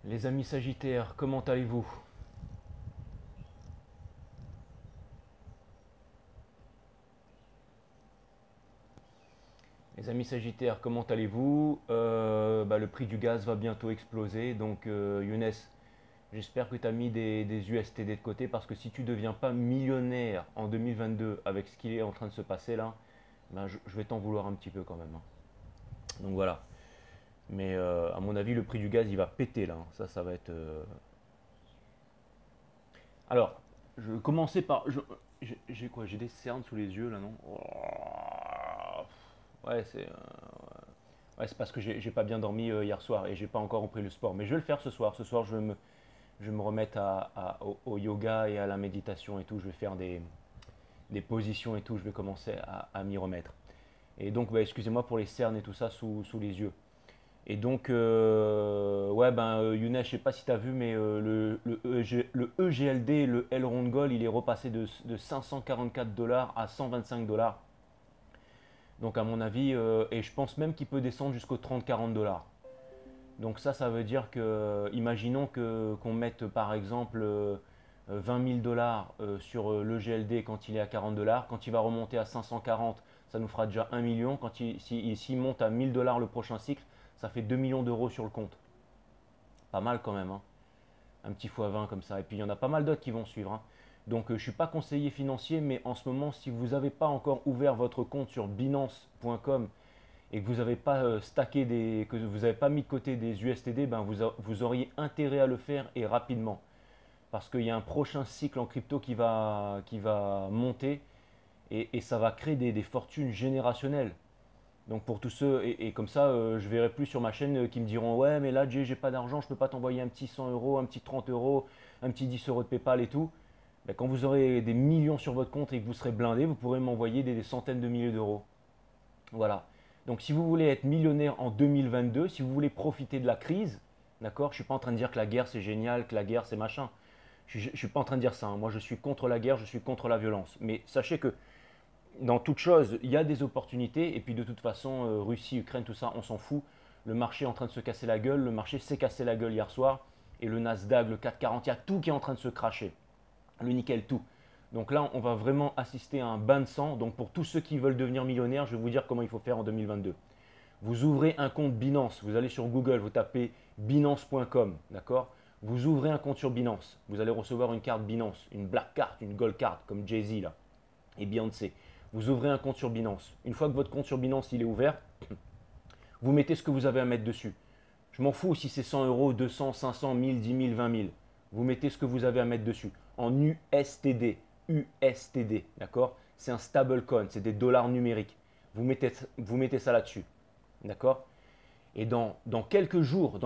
Les amis Sagittaires, comment allez-vous? Les amis Sagittaires, comment allez-vous? Le prix du gaz va bientôt exploser, donc Younes, j'espère que tu as mis des USTD de côté parce que si tu ne deviens pas millionnaire en 2022 avec ce qui est en train de se passer là, ben, je vais t'en vouloir un petit peu quand même, hein. Donc voilà. Mais à mon avis, le prix du gaz il va péter là, hein. Ça va être. Alors, je vais commencer par. J'ai quoi? J'ai des cernes sous les yeux là, non? Ouais, c'est parce que j'ai pas bien dormi hier soir et j'ai pas encore repris le sport. Mais je vais le faire ce soir. Ce soir, je vais me remettre au yoga et à la méditation et tout. Je vais faire des positions et tout. Je vais commencer à m'y remettre. Et donc, bah, excusez-moi pour les cernes et tout ça sous les yeux. Et donc, ouais, Younes, je sais pas si tu as vu, mais le EGLD, le Elrond Gold, il est repassé de 544 dollars à 125 dollars. Donc, à mon avis, et je pense même qu'il peut descendre jusqu'aux 30-40 dollars. Donc, ça veut dire que, imaginons qu'on mette par exemple 20 000 dollars sur l'EGLD quand il est à 40 dollars. Quand il va remonter à 540, ça nous fera déjà 1 million. S'il monte à 1000 dollars le prochain cycle, ça fait 2 millions d'euros sur le compte. Pas mal quand même, hein. Un petit x20 comme ça. Et puis il y en a pas mal d'autres qui vont suivre, hein. Donc je ne suis pas conseiller financier, mais en ce moment, si vous n'avez pas encore ouvert votre compte sur Binance.com et que vous n'avez pas que vous n'avez pas mis de côté des USTD, ben vous auriez intérêt à le faire et rapidement. Parce qu'il y a un prochain cycle en crypto qui va monter et ça va créer des fortunes générationnelles. Donc pour tous ceux, et comme ça, je verrai plus sur ma chaîne qui me diront ouais mais là Jay j'ai pas d'argent, je peux pas t'envoyer un petit 100 euros, un petit 30 euros, un petit 10 euros de PayPal et tout. Ben, quand vous aurez des millions sur votre compte et que vous serez blindé, vous pourrez m'envoyer des centaines de milliers d'euros. Voilà. Donc si vous voulez être millionnaire en 2022, si vous voulez profiter de la crise, d'accord, je ne suis pas en train de dire que la guerre c'est génial, que la guerre c'est machin. Je ne suis pas en train de dire ça, hein. Moi je suis contre la guerre, je suis contre la violence. Mais sachez que dans toute chose, il y a des opportunités. Et puis de toute façon, Russie, Ukraine, tout ça, on s'en fout. Le marché est en train de se casser la gueule. Le marché s'est cassé la gueule hier soir. Et le Nasdaq, le 440, il y a tout qui est en train de se cracher. Le nickel, tout. Donc là, on va vraiment assister à un bain de sang. Donc pour tous ceux qui veulent devenir millionnaires, je vais vous dire comment il faut faire en 2022. Vous ouvrez un compte Binance. Vous allez sur Google, vous tapez binance.com. D'accord? Vous ouvrez un compte sur Binance. Vous allez recevoir une carte Binance, une black card, une gold card, comme Jay-Z là, et Beyoncé. Vous ouvrez un compte sur Binance. Une fois que votre compte sur Binance il est ouvert, vous mettez ce que vous avez à mettre dessus. Je m'en fous si c'est 100 euros, 200, 500, 1000, 10 000, 20 000. Vous mettez ce que vous avez à mettre dessus. En USTD. USTD, d'accord? C'est un stablecoin, c'est des dollars numériques. Vous mettez ça là-dessus, d'accord? Et dans quelques jours,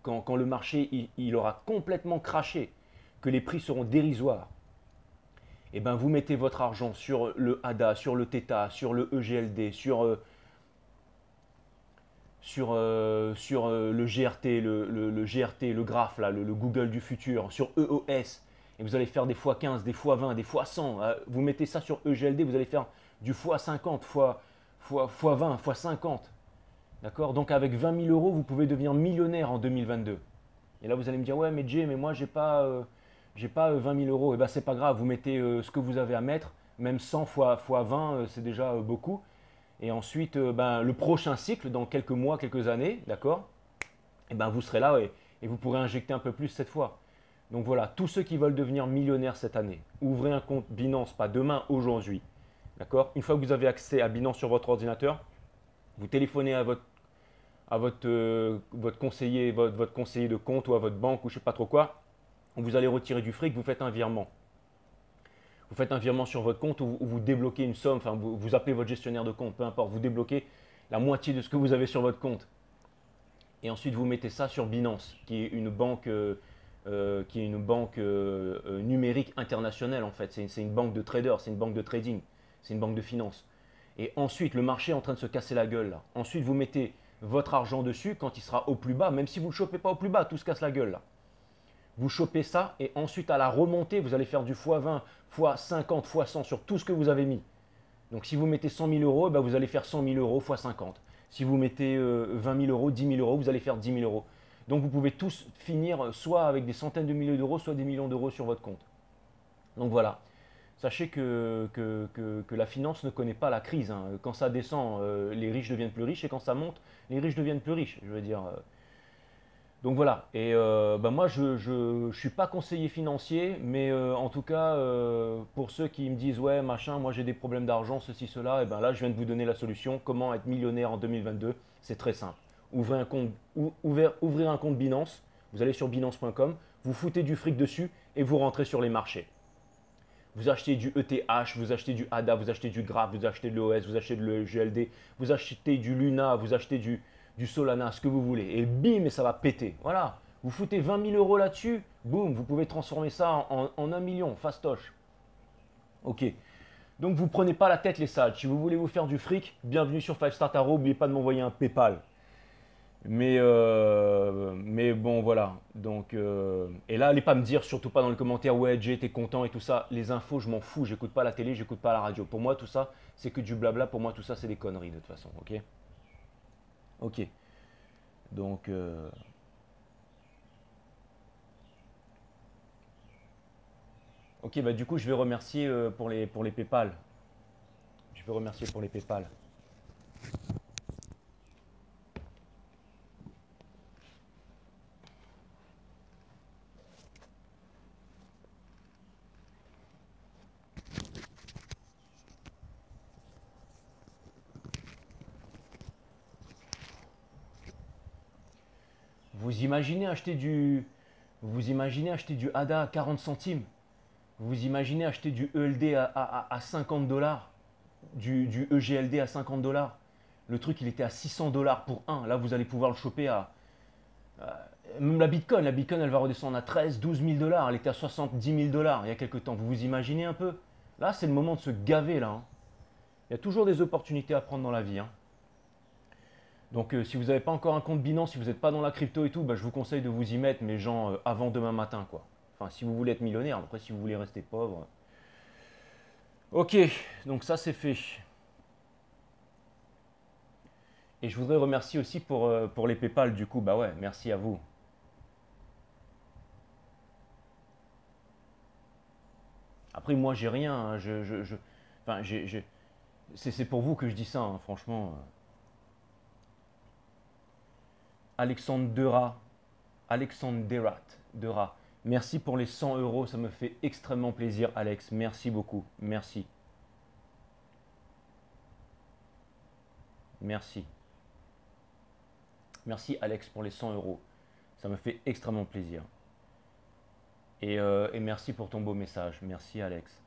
quand le marché il aura complètement craché, que les prix seront dérisoires, et ben vous mettez votre argent sur le ADA, sur le Theta, sur le EGLD, sur le GRT, le GRT, le graphe, là, le Google du futur, sur EOS, et vous allez faire des x15, des x20, des x100. Vous mettez ça sur EGLD, vous allez faire du x50, x20, x50. D'accord? Donc avec 20 000 euros, vous pouvez devenir millionnaire en 2022. Et là, vous allez me dire, ouais, mais Jay, mais moi, j'ai pas 20 000 euros. Et bien, c'est pas grave, vous mettez ce que vous avez à mettre, même 100 fois 20, c'est déjà beaucoup. Et ensuite, le prochain cycle, dans quelques mois, quelques années, d'accord, et ben, vous serez là et vous pourrez injecter un peu plus cette fois. Donc voilà, tous ceux qui veulent devenir millionnaires cette année, ouvrez un compte Binance, pas demain, aujourd'hui. D'accord? Une fois que vous avez accès à Binance sur votre ordinateur, vous téléphonez à votre conseiller de compte ou à votre banque ou je ne sais pas trop quoi. Vous allez retirer du fric, vous faites un virement. Vous faites un virement sur votre compte ou vous débloquez une somme, enfin vous appelez votre gestionnaire de compte, peu importe, vous débloquez la moitié de ce que vous avez sur votre compte. Et ensuite vous mettez ça sur Binance, qui est une banque numérique internationale en fait. C'est une banque de traders, c'est une banque de trading, c'est une banque de finance. Et ensuite le marché est en train de se casser la gueule là. Ensuite vous mettez votre argent dessus quand il sera au plus bas, même si vous ne le chopez pas au plus bas, tout se casse la gueule là. Vous chopez ça et ensuite à la remontée, vous allez faire du x20, x50, x100 sur tout ce que vous avez mis. Donc si vous mettez 100 000 euros, vous allez faire 100 000 euros x50. Si vous mettez 20 000 euros, 10 000 euros, vous allez faire 10 000 euros. Donc vous pouvez tous finir soit avec des centaines de milliers d'euros, soit des millions d'euros sur votre compte. Donc voilà. Sachez que la finance ne connaît pas la crise, hein. Quand ça descend, les riches deviennent plus riches et quand ça monte, les riches deviennent plus riches. Je veux dire. Donc voilà. Et bah moi, je suis pas conseiller financier, mais en tout cas, pour ceux qui me disent ouais machin, moi j'ai des problèmes d'argent, ceci, cela, et ben là, je viens de vous donner la solution. Comment être millionnaire en 2022? C'est très simple. Ouvrez un compte Binance. Vous allez sur binance.com, vous foutez du fric dessus et vous rentrez sur les marchés. Vous achetez du ETH, vous achetez du ADA, vous achetez du Graph, vous achetez de l'OS, vous achetez de l'EGLD, vous achetez du Luna, vous achetez du Solana, ce que vous voulez. Et bim, et ça va péter. Voilà. Vous foutez 20 000 euros là-dessus, boum, vous pouvez transformer ça en 1 million, fastoche. Ok. Donc vous prenez pas la tête les sages. Si vous voulez vous faire du fric, bienvenue sur 5 Star Tarot. N'oubliez pas de m'envoyer un PayPal. Mais bon, voilà. Donc, et là, allez pas me dire, surtout pas dans le commentaire, ouais, Jay, t'es content et tout ça. Les infos, je m'en fous. J'écoute pas la télé, j'écoute pas la radio. Pour moi, tout ça, c'est que du blabla. Pour moi, tout ça, c'est des conneries de toute façon. Ok. Ok. Donc, ok, bah du coup, je vais remercier pour les PayPal. Je vais remercier pour les PayPal. Vous imaginez acheter du, vous imaginez acheter du ADA à 40 centimes. Vous imaginez acheter du ELD à 50 dollars, du EGLD à 50 dollars. Le truc, il était à 600 dollars pour un. Là, vous allez pouvoir le choper même la Bitcoin, elle va redescendre à 13, 12 000 dollars. Elle était à 70 000 dollars il y a quelques temps. Vous vous imaginez un peu? Là, c'est le moment de se gaver, là, hein. Il y a toujours des opportunités à prendre dans la vie, hein. Donc, si vous n'avez pas encore un compte Binance, si vous n'êtes pas dans la crypto et tout, bah, je vous conseille de vous y mettre, mais genre avant demain matin, quoi. Enfin, si vous voulez être millionnaire, après, si vous voulez rester pauvre. Ok, donc ça, c'est fait. Et je voudrais remercier aussi pour les PayPal, du coup, bah ouais, merci à vous. Après, moi, j'ai rien, hein, enfin, c'est pour vous que je dis ça, hein, franchement. Alexandra, Alexandrat, Dera. Merci pour les 100 euros, ça me fait extrêmement plaisir, Alex. Merci beaucoup, merci, merci. Merci, Alex, pour les 100 euros. Ça me fait extrêmement plaisir. Et merci pour ton beau message. Merci, Alex.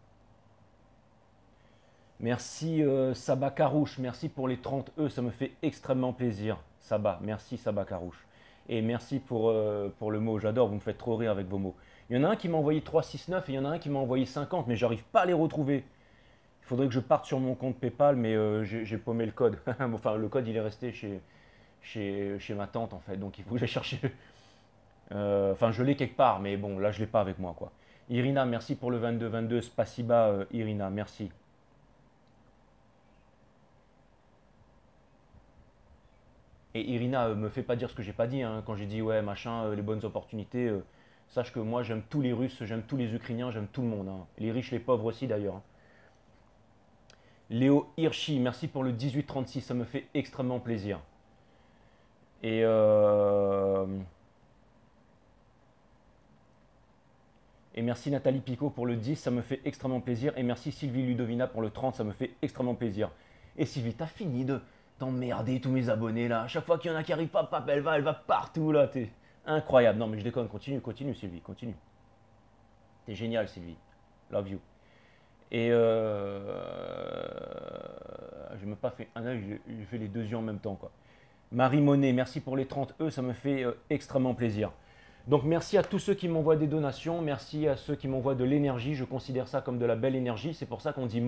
Merci, Saba Karouche. Merci pour les 30 E. Ça me fait extrêmement plaisir. Saba, merci, Saba Karouche. Et merci pour le mot. J'adore, vous me faites trop rire avec vos mots. Il y en a un qui m'a envoyé 369 et il y en a un qui m'a envoyé 50, mais j'arrive pas à les retrouver. Il faudrait que je parte sur mon compte PayPal, mais j'ai paumé le code. Enfin, le code, il est resté chez ma tante, en fait. Donc, il faut que j'aille chercher. Enfin, je l'ai quelque part, mais bon, là, je l'ai pas avec moi, quoi. Irina, merci pour le 22-22. Spasiba, Irina, merci. Et Irina, me fait pas dire ce que j'ai pas dit, hein. Quand j'ai dit, ouais, machin, les bonnes opportunités, sache que moi, j'aime tous les Russes, j'aime tous les Ukrainiens, j'aime tout le monde, hein. Les riches, les pauvres aussi, d'ailleurs, hein. Léo Hirschi, merci pour le 1836, ça me fait extrêmement plaisir. Et, et merci Nathalie Picot pour le 10, ça me fait extrêmement plaisir. Et merci Sylvie Ludovina pour le 30, ça me fait extrêmement plaisir. Et Sylvie, t'as fini d'emmerder tous mes abonnés là. À chaque fois qu'il y en a qui arrivent pas, elle va partout là. T'es incroyable. Non mais je déconne, continue, continue Sylvie, continue. T'es génial Sylvie. Love you. Et j'ai même pas fait un œil, j'ai fait les deux yeux en même temps quoi. Marie Monet, merci pour les 30 E, ça me fait extrêmement plaisir. Donc merci à tous ceux qui m'envoient des donations, merci à ceux qui m'envoient de l'énergie, je considère ça comme de la belle énergie, c'est pour ça qu'on dit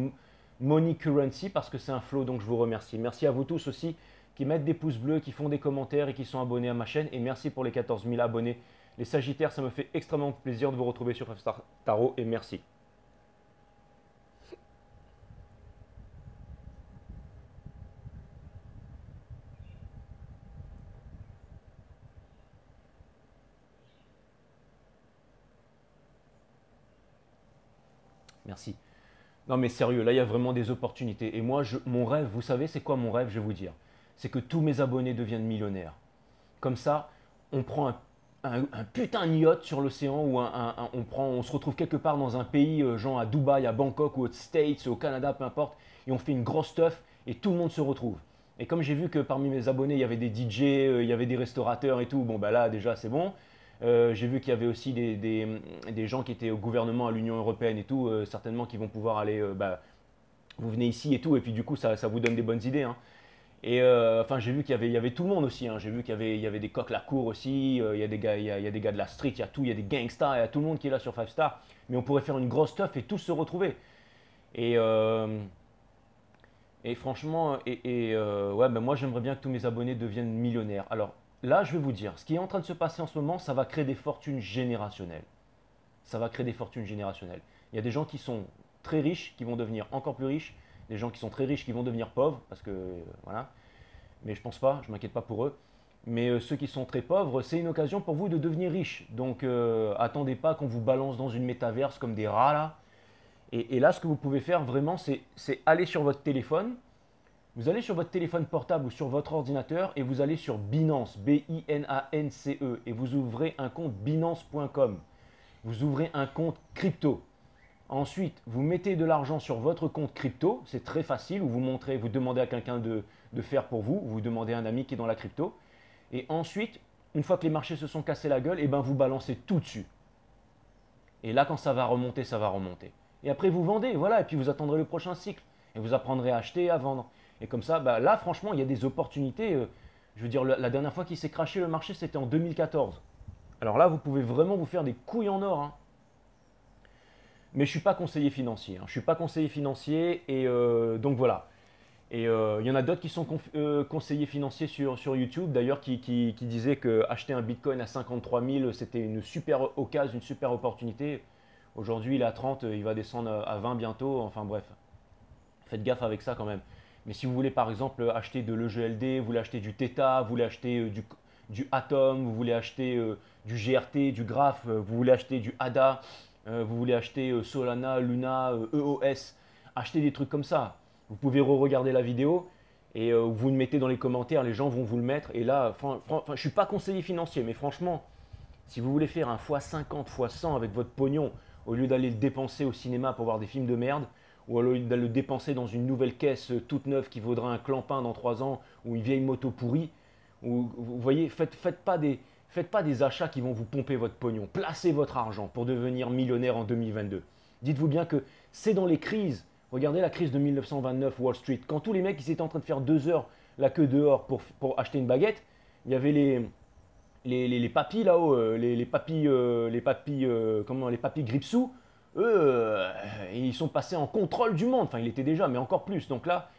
money currency parce que c'est un flow, donc je vous remercie. Merci à vous tous aussi qui mettent des pouces bleus, qui font des commentaires et qui sont abonnés à ma chaîne, et merci pour les 14 000 abonnés. Les Sagittaires, ça me fait extrêmement plaisir de vous retrouver sur F-Star Tarot, et merci. merci. Non mais sérieux, là il y a vraiment des opportunités. Et moi, mon rêve, vous savez c'est quoi mon rêve, je vais vous dire. C'est que tous mes abonnés deviennent millionnaires. Comme ça, on prend un putain de yacht sur l'océan ou on se retrouve quelque part dans un pays, genre à Dubaï, à Bangkok ou aux States, au Canada, peu importe, et on fait une grosse stuff et tout le monde se retrouve. Et comme j'ai vu que parmi mes abonnés, il y avait des DJ, il y avait des restaurateurs et tout, bon bah là déjà c'est bon. J'ai vu qu'il y avait aussi des gens qui étaient au gouvernement, à l'Union européenne et tout, certainement qui vont pouvoir aller, vous venez ici et tout, et puis du coup ça vous donne des bonnes idées, hein. Et enfin, j'ai vu qu'il y avait tout le monde aussi, hein. J'ai vu qu'il y avait des coqs la cour aussi. Il y a des gars, il y a des gars de la street, il y a tout, il y a des gangsters, il y a tout le monde qui est là sur Five Star. Mais on pourrait faire une grosse stuff et tous se retrouver. Et, euh, et franchement, ouais, ben moi j'aimerais bien que tous mes abonnés deviennent millionnaires. Alors là, je vais vous dire, ce qui est en train de se passer en ce moment, ça va créer des fortunes générationnelles. Ça va créer des fortunes générationnelles. Il y a des gens qui sont très riches qui vont devenir encore plus riches, des gens qui sont très riches qui vont devenir pauvres, parce que voilà. Mais je pense pas, je m'inquiète pas pour eux. Mais ceux qui sont très pauvres, c'est une occasion pour vous de devenir riches. Donc attendez pas qu'on vous balance dans une métaverse comme des rats là. Et là, ce que vous pouvez faire vraiment, c'est aller sur votre téléphone. Vous allez sur votre téléphone portable ou sur votre ordinateur et vous allez sur Binance, B-I-N-A-N-C-E, et vous ouvrez un compte Binance.com. Vous ouvrez un compte crypto. Ensuite, vous mettez de l'argent sur votre compte crypto. C'est très facile. Vous montrez, vous demandez à quelqu'un de faire pour vous. Vous demandez à un ami qui est dans la crypto. Et ensuite, une fois que les marchés se sont cassés la gueule, et ben vous balancez tout dessus. Et là, quand ça va remonter, ça va remonter. Et après, vous vendez, voilà. Et puis vous attendrez le prochain cycle. Et vous apprendrez à acheter et à vendre. Et comme ça, bah, là, franchement, il y a des opportunités. Je veux dire, la dernière fois qu'il s'est crashé le marché, c'était en 2014. Alors là, vous pouvez vraiment vous faire des couilles en or, hein. Mais je ne suis pas conseiller financier, hein. Je ne suis pas conseiller financier et donc voilà. Et il y en a d'autres qui sont conseillers financiers sur YouTube, d'ailleurs, qui disaient qu'acheter un Bitcoin à 53 000, c'était une super occasion, une super opportunité. Aujourd'hui, il est à 30, il va descendre à 20 bientôt. Enfin bref, faites gaffe avec ça quand même. Mais si vous voulez par exemple acheter de l'EGLD, vous voulez acheter du Theta, vous voulez acheter du Atom, vous voulez acheter du GRT, du Graph, vous voulez acheter du ADA, vous voulez acheter Solana, Luna, EOS, achetez des trucs comme ça. Vous pouvez re-regarder la vidéo et vous le mettez dans les commentaires, les gens vont vous le mettre. Et là, je ne suis pas conseiller financier, mais franchement, si vous voulez faire un x50, x100 avec votre pognon, au lieu d'aller le dépenser au cinéma pour voir des films de merde, ou au lieu d'aller le dépenser dans une nouvelle caisse toute neuve qui vaudra un clampin dans 3 ans, ou une vieille moto pourrie, ou, vous voyez, faites pas des achats qui vont vous pomper votre pognon. Placez votre argent pour devenir millionnaire en 2022. Dites-vous bien que c'est dans les crises. Regardez la crise de 1929, Wall Street. Quand tous les mecs ils étaient en train de faire 2 heures la queue dehors pour acheter une baguette, il y avait les papis là-haut, les papis Gripsou, eux, ils sont passés en contrôle du monde. Enfin, il était déjà, mais encore plus. Donc là,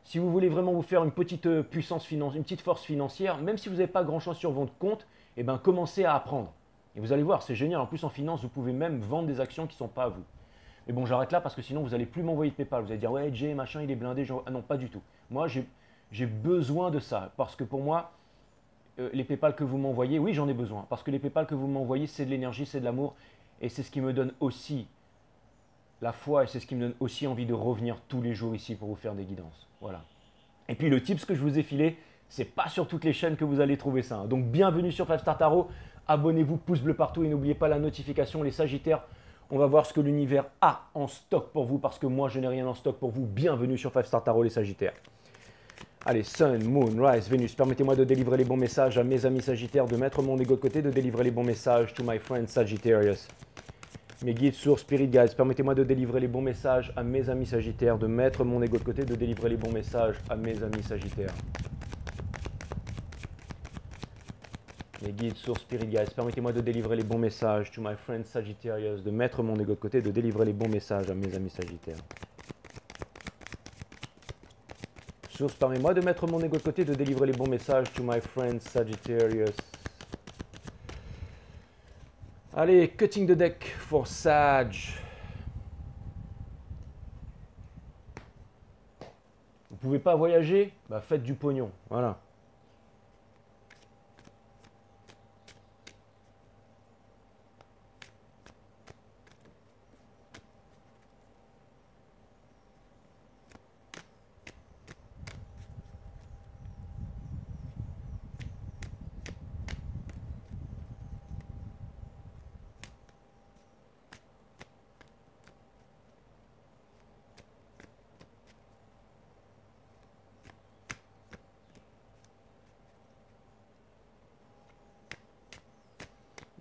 si vous voulez vraiment vous faire une petite puissance financière, une petite force financière, même si vous n'avez pas grand-chose sur votre compte, eh ben, commencez à apprendre. Et vous allez voir, c'est génial. En plus, en finance, vous pouvez même vendre des actions qui ne sont pas à vous. Mais bon, j'arrête là parce que sinon, vous n'allez plus m'envoyer de PayPal. Vous allez dire, ouais, Jay, machin, il est blindé. Ah non, pas du tout. Moi, j'ai besoin de ça. Parce que pour moi, les PayPal que vous m'envoyez, oui, j'en ai besoin. Parce que les PayPal que vous m'envoyez, c'est de l'énergie, c'est de l'amour. Et c'est ce qui me donne aussi la foi et c'est ce qui me donne aussi envie de revenir tous les jours ici pour vous faire des guidances. Voilà. Et puis le tips que je vous ai filé, c'est pas sur toutes les chaînes que vous allez trouver ça, hein. Donc bienvenue sur 5 Star Tarot. Abonnez-vous, pouce bleu partout et n'oubliez pas la notification. Les Sagittaires, on va voir ce que l'univers a en stock pour vous parce que moi je n'ai rien en stock pour vous. Bienvenue sur 5 Star Tarot les Sagittaires. Allez, Sun, Moon, Rise, Vénus, permettez-moi de délivrer les bons messages à mes amis Sagittaires, de mettre mon ego de côté, de délivrer les bons messages to my friends Sagittarius. Mes guides, sources, spirit guides, permettez-moi de délivrer les bons messages à mes amis Sagittaires, de mettre mon ego de côté, de délivrer les bons messages à mes amis Sagittaires. Mes guides, sources, spirit guides, permettez-moi de délivrer les bons messages to my friends Sagittarius, de mettre mon ego de côté, de délivrer les bons messages à mes amis Sagittaires. Source, permettez-moi de mettre mon ego de côté, de délivrer les bons messages to my friends Sagittarius. Allez, cutting the deck for Sag. Vous pouvez pas voyager? Bah faites du pognon, voilà.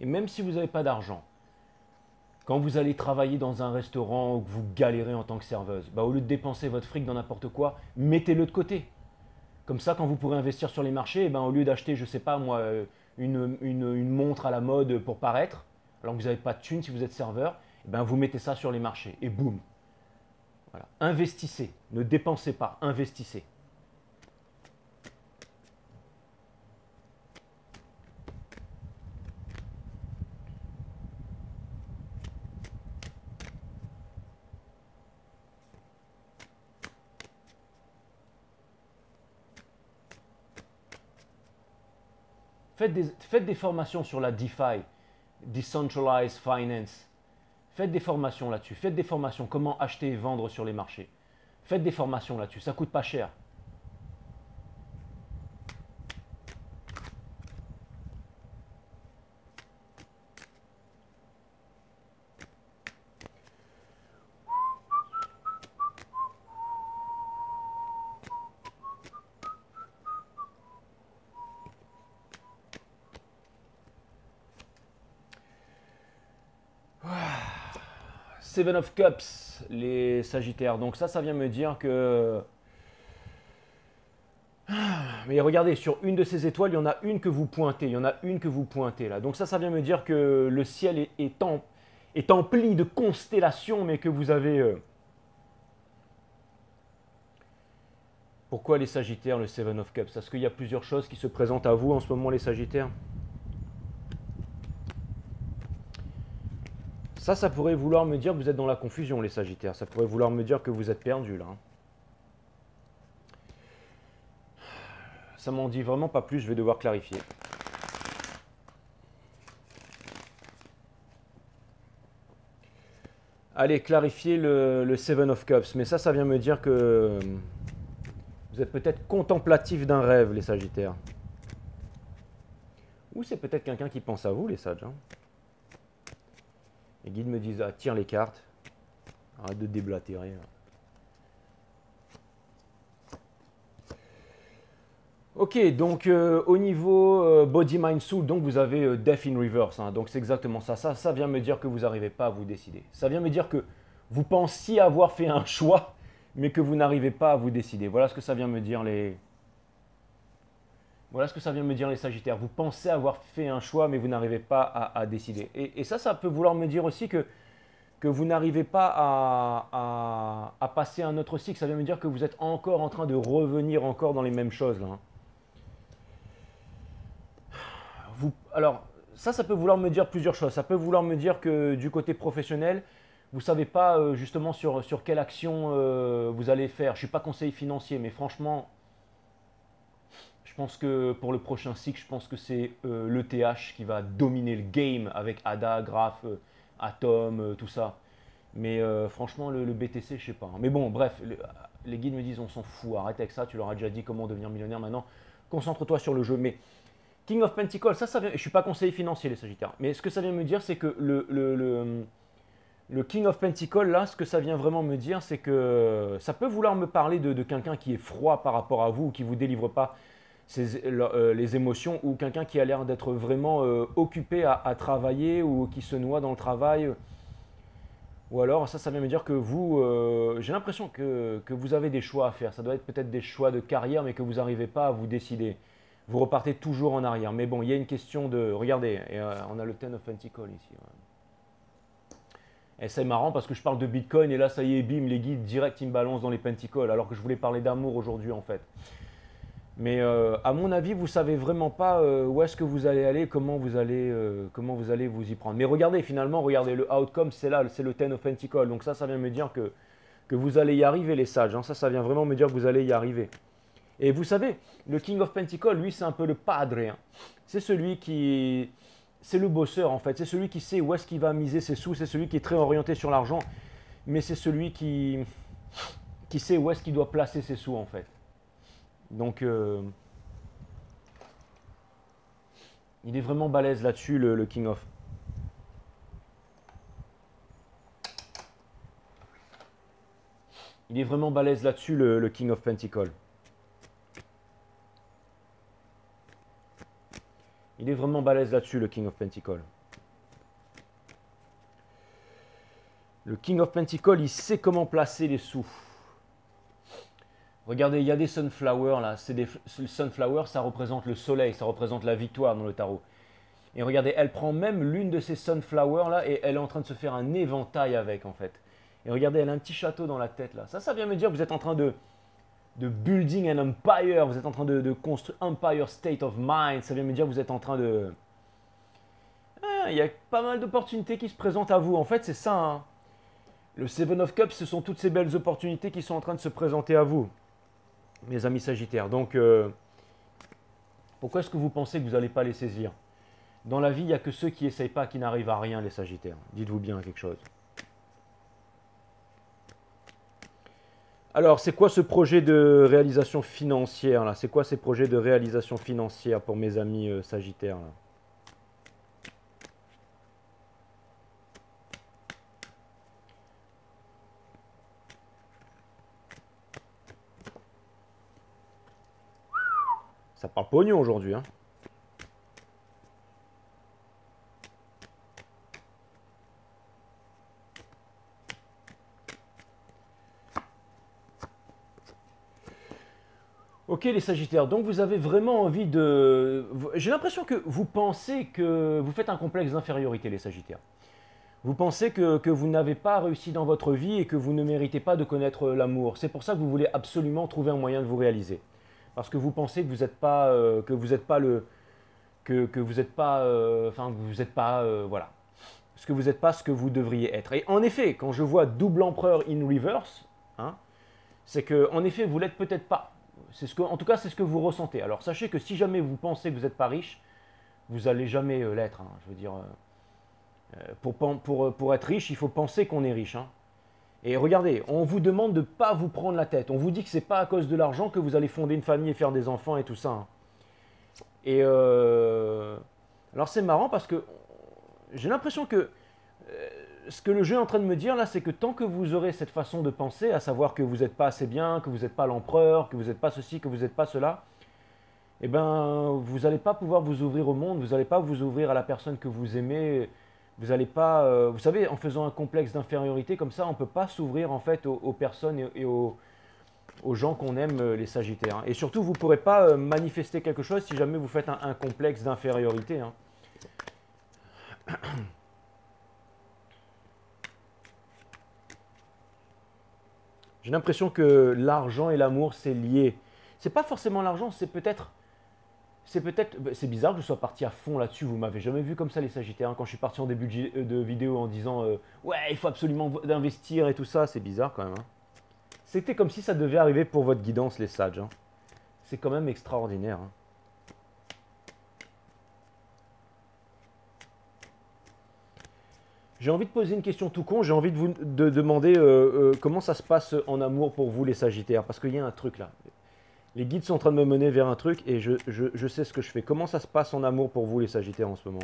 Et même si vous n'avez pas d'argent, quand vous allez travailler dans un restaurant ou que vous galérez en tant que serveuse, bah, au lieu de dépenser votre fric dans n'importe quoi, mettez-le de côté. Comme ça, quand vous pourrez investir sur les marchés, eh ben, au lieu d'acheter, je ne sais pas moi, une montre à la mode pour paraître, alors que vous n'avez pas de thune si vous êtes serveur, eh ben, vous mettez ça sur les marchés et boum. Voilà. Investissez, ne dépensez pas, investissez. Faites des formations sur la DeFi, Decentralized Finance. Faites des formations là-dessus. Faites des formations, comment acheter et vendre sur les marchés. Faites des formations là-dessus, ça coûte pas cher. Seven of Cups, les Sagittaires. Donc ça vient me dire que... Mais regardez, sur une de ces étoiles, il y en a une que vous pointez. Il y en a une que vous pointez là. Donc ça vient me dire que le ciel est empli de constellations, mais que vous avez... Pourquoi les Sagittaires, le Seven of Cups? Est-ce qu'il y a plusieurs choses qui se présentent à vous en ce moment, les Sagittaires? Ça pourrait vouloir me dire que vous êtes dans la confusion, les Sagittaires. Ça pourrait vouloir me dire que vous êtes perdu là. Ça m'en dit vraiment pas plus, je vais devoir clarifier. Allez, clarifier le Seven of Cups. Mais ça vient me dire que vous êtes peut-être contemplatif d'un rêve, les Sagittaires. Ou c'est peut-être quelqu'un qui pense à vous, les Sages. Hein. Les guides me disent, ah, tire les cartes. Arrête de déblatérer. Ok, donc au niveau Body, Mind, Soul, donc vous avez Death in Reverse. Hein, donc c'est exactement ça. Ça vient me dire que vous n'arrivez pas à vous décider. Ça vient me dire que vous pensiez avoir fait un choix, mais que vous n'arrivez pas à vous décider. Voilà ce que ça vient me dire les... Voilà ce que ça vient me dire les Sagittaires. Vous pensez avoir fait un choix, mais vous n'arrivez pas à décider. Et ça peut vouloir me dire aussi que vous n'arrivez pas à passer à un autre cycle. Ça vient me dire que vous êtes encore en train de revenir encore dans les mêmes choses. Là. Alors, ça peut vouloir me dire plusieurs choses. Ça peut vouloir me dire que du côté professionnel, vous ne savez pas justement sur quelle action vous allez faire. Je ne suis pas conseiller financier, mais franchement... Je pense que pour le prochain cycle, je pense que c'est l'ETH qui va dominer le game avec ADA, Graph, Atom, tout ça. Mais franchement, le BTC, je sais pas. Mais bon, bref, les guides me disent on s'en fout, arrête avec ça, tu leur as déjà dit comment devenir millionnaire maintenant. Concentre-toi sur le jeu. Mais King of Pentacles, ça vient. Je suis pas conseiller financier, les Sagittaires. Mais ce que ça vient me dire, c'est que le King of Pentacles, là, ce que ça vient vraiment me dire, c'est que ça peut vouloir me parler de quelqu'un qui est froid par rapport à vous, qui ne vous délivre pas les émotions, ou quelqu'un qui a l'air d'être vraiment occupé à travailler ou qui se noie dans le travail. Ou alors, ça vient me dire que vous, j'ai l'impression que vous avez des choix à faire. Ça doit être peut-être des choix de carrière, mais que vous n'arrivez pas à vous décider. Vous repartez toujours en arrière. Mais bon, il y a une question de... Regardez, on a le Ten of Pentacles ici. Ouais. Et c'est marrant parce que je parle de Bitcoin et là, ça y est, bim, les guides direct, ils me balancent dans les Pentacles, alors que je voulais parler d'amour aujourd'hui en fait. Mais à mon avis, vous ne savez vraiment pas où est-ce que vous allez aller, comment vous allez vous y prendre. Mais regardez, finalement, regardez, le outcome, c'est là, c'est le Ten of Pentacles. Donc ça vient me dire que vous allez y arriver, les sages. Hein. Ça vient vraiment me dire que vous allez y arriver. Et vous savez, le King of Pentacles, lui, c'est un peu le padre. Hein. C'est celui qui... C'est le bosseur, en fait. C'est celui qui sait où est-ce qu'il va miser ses sous. C'est celui qui est très orienté sur l'argent. Mais c'est celui qui sait où est-ce qu'il doit placer ses sous, en fait. Donc, il est vraiment balèze là-dessus, le King of. Il est vraiment balèze là-dessus, le King of Pentacles. Il est vraiment balèze là-dessus, le King of Pentacles. Le King of Pentacles, il sait comment placer les sous. Regardez, il y a des sunflowers là. Le sunflower, ça représente le soleil, ça représente la victoire dans le tarot. Et regardez, elle prend même l'une de ces sunflowers là et elle est en train de se faire un éventail avec en fait. Et regardez, elle a un petit château dans la tête là. Ça vient me dire que vous êtes en train de building an empire. Vous êtes en train de construire empire state of mind. Ça vient me dire que vous êtes en train de... Ah, il y a pas mal d'opportunités qui se présentent à vous. En fait, c'est ça. Hein. Le Seven of Cups, ce sont toutes ces belles opportunités qui sont en train de se présenter à vous, mes amis Sagittaires. Donc, pourquoi est-ce que vous pensez que vous n'allez pas les saisir? Dans la vie, il n'y a que ceux qui n'essayent pas, qui n'arrivent à rien, les Sagittaires. Dites-vous bien quelque chose. Alors, c'est quoi ce projet de réalisation financière là? C'est quoi ces projets de réalisation financière pour mes amis Sagittaires là? Ça parle pognon aujourd'hui, hein? Ok les Sagittaires, donc vous avez vraiment envie de... J'ai l'impression que vous pensez que vous faites un complexe d'infériorité les Sagittaires. Vous pensez que vous n'avez pas réussi dans votre vie et que vous ne méritez pas de connaître l'amour. C'est pour ça que vous voulez absolument trouver un moyen de vous réaliser. Parce que vous pensez que vous n'êtes pas, que vous n'êtes pas le... Que vous n'êtes pas... Enfin, vous n'êtes pas... voilà. Parce que vous n'êtes pas ce que vous devriez être. Et en effet, quand je vois double empereur in reverse, hein, c'est que en effet, vous l'êtes peut-être pas. En tout cas, c'est ce que vous ressentez. Alors, sachez que si jamais vous pensez que vous n'êtes pas riche, vous n'allez jamais l'être. Hein. Je veux dire, pour être riche, il faut penser qu'on est riche. Hein. Et regardez, on vous demande de ne pas vous prendre la tête. On vous dit que ce n'est pas à cause de l'argent que vous allez fonder une famille et faire des enfants et tout ça. Hein. Et alors, c'est marrant parce que j'ai l'impression que ce que le jeu est en train de me dire là, c'est que tant que vous aurez cette façon de penser, à savoir que vous n'êtes pas assez bien, que vous n'êtes pas l'empereur, que vous n'êtes pas ceci, que vous n'êtes pas cela, eh ben, vous n'allez pas pouvoir vous ouvrir au monde, vous n'allez pas vous ouvrir à la personne que vous aimez, vous n'allez pas... vous savez, en faisant un complexe d'infériorité comme ça, on ne peut pas s'ouvrir en fait aux personnes et aux gens qu'on aime, les Sagittaires. Hein. Et surtout, vous ne pourrez pas manifester quelque chose si jamais vous faites un complexe d'infériorité. Hein. J'ai l'impression que l'argent et l'amour, c'est lié. C'est pas forcément l'argent, c'est peut-être... C'est bizarre que je sois parti à fond là-dessus. Vous m'avez jamais vu comme ça, les Sagittaires. Hein, quand je suis parti en début de vidéo en disant ouais, il faut absolument investir et tout ça. C'est bizarre quand même. Hein. C'était comme si ça devait arriver pour votre guidance, les sages. Hein. C'est quand même extraordinaire. Hein. J'ai envie de poser une question tout con. J'ai envie de vous demander comment ça se passe en amour pour vous, les Sagittaires. Parce qu'il y a un truc là. Les guides sont en train de me mener vers un truc et je sais ce que je fais. Comment ça se passe en amour pour vous, les Sagittaires, en ce moment?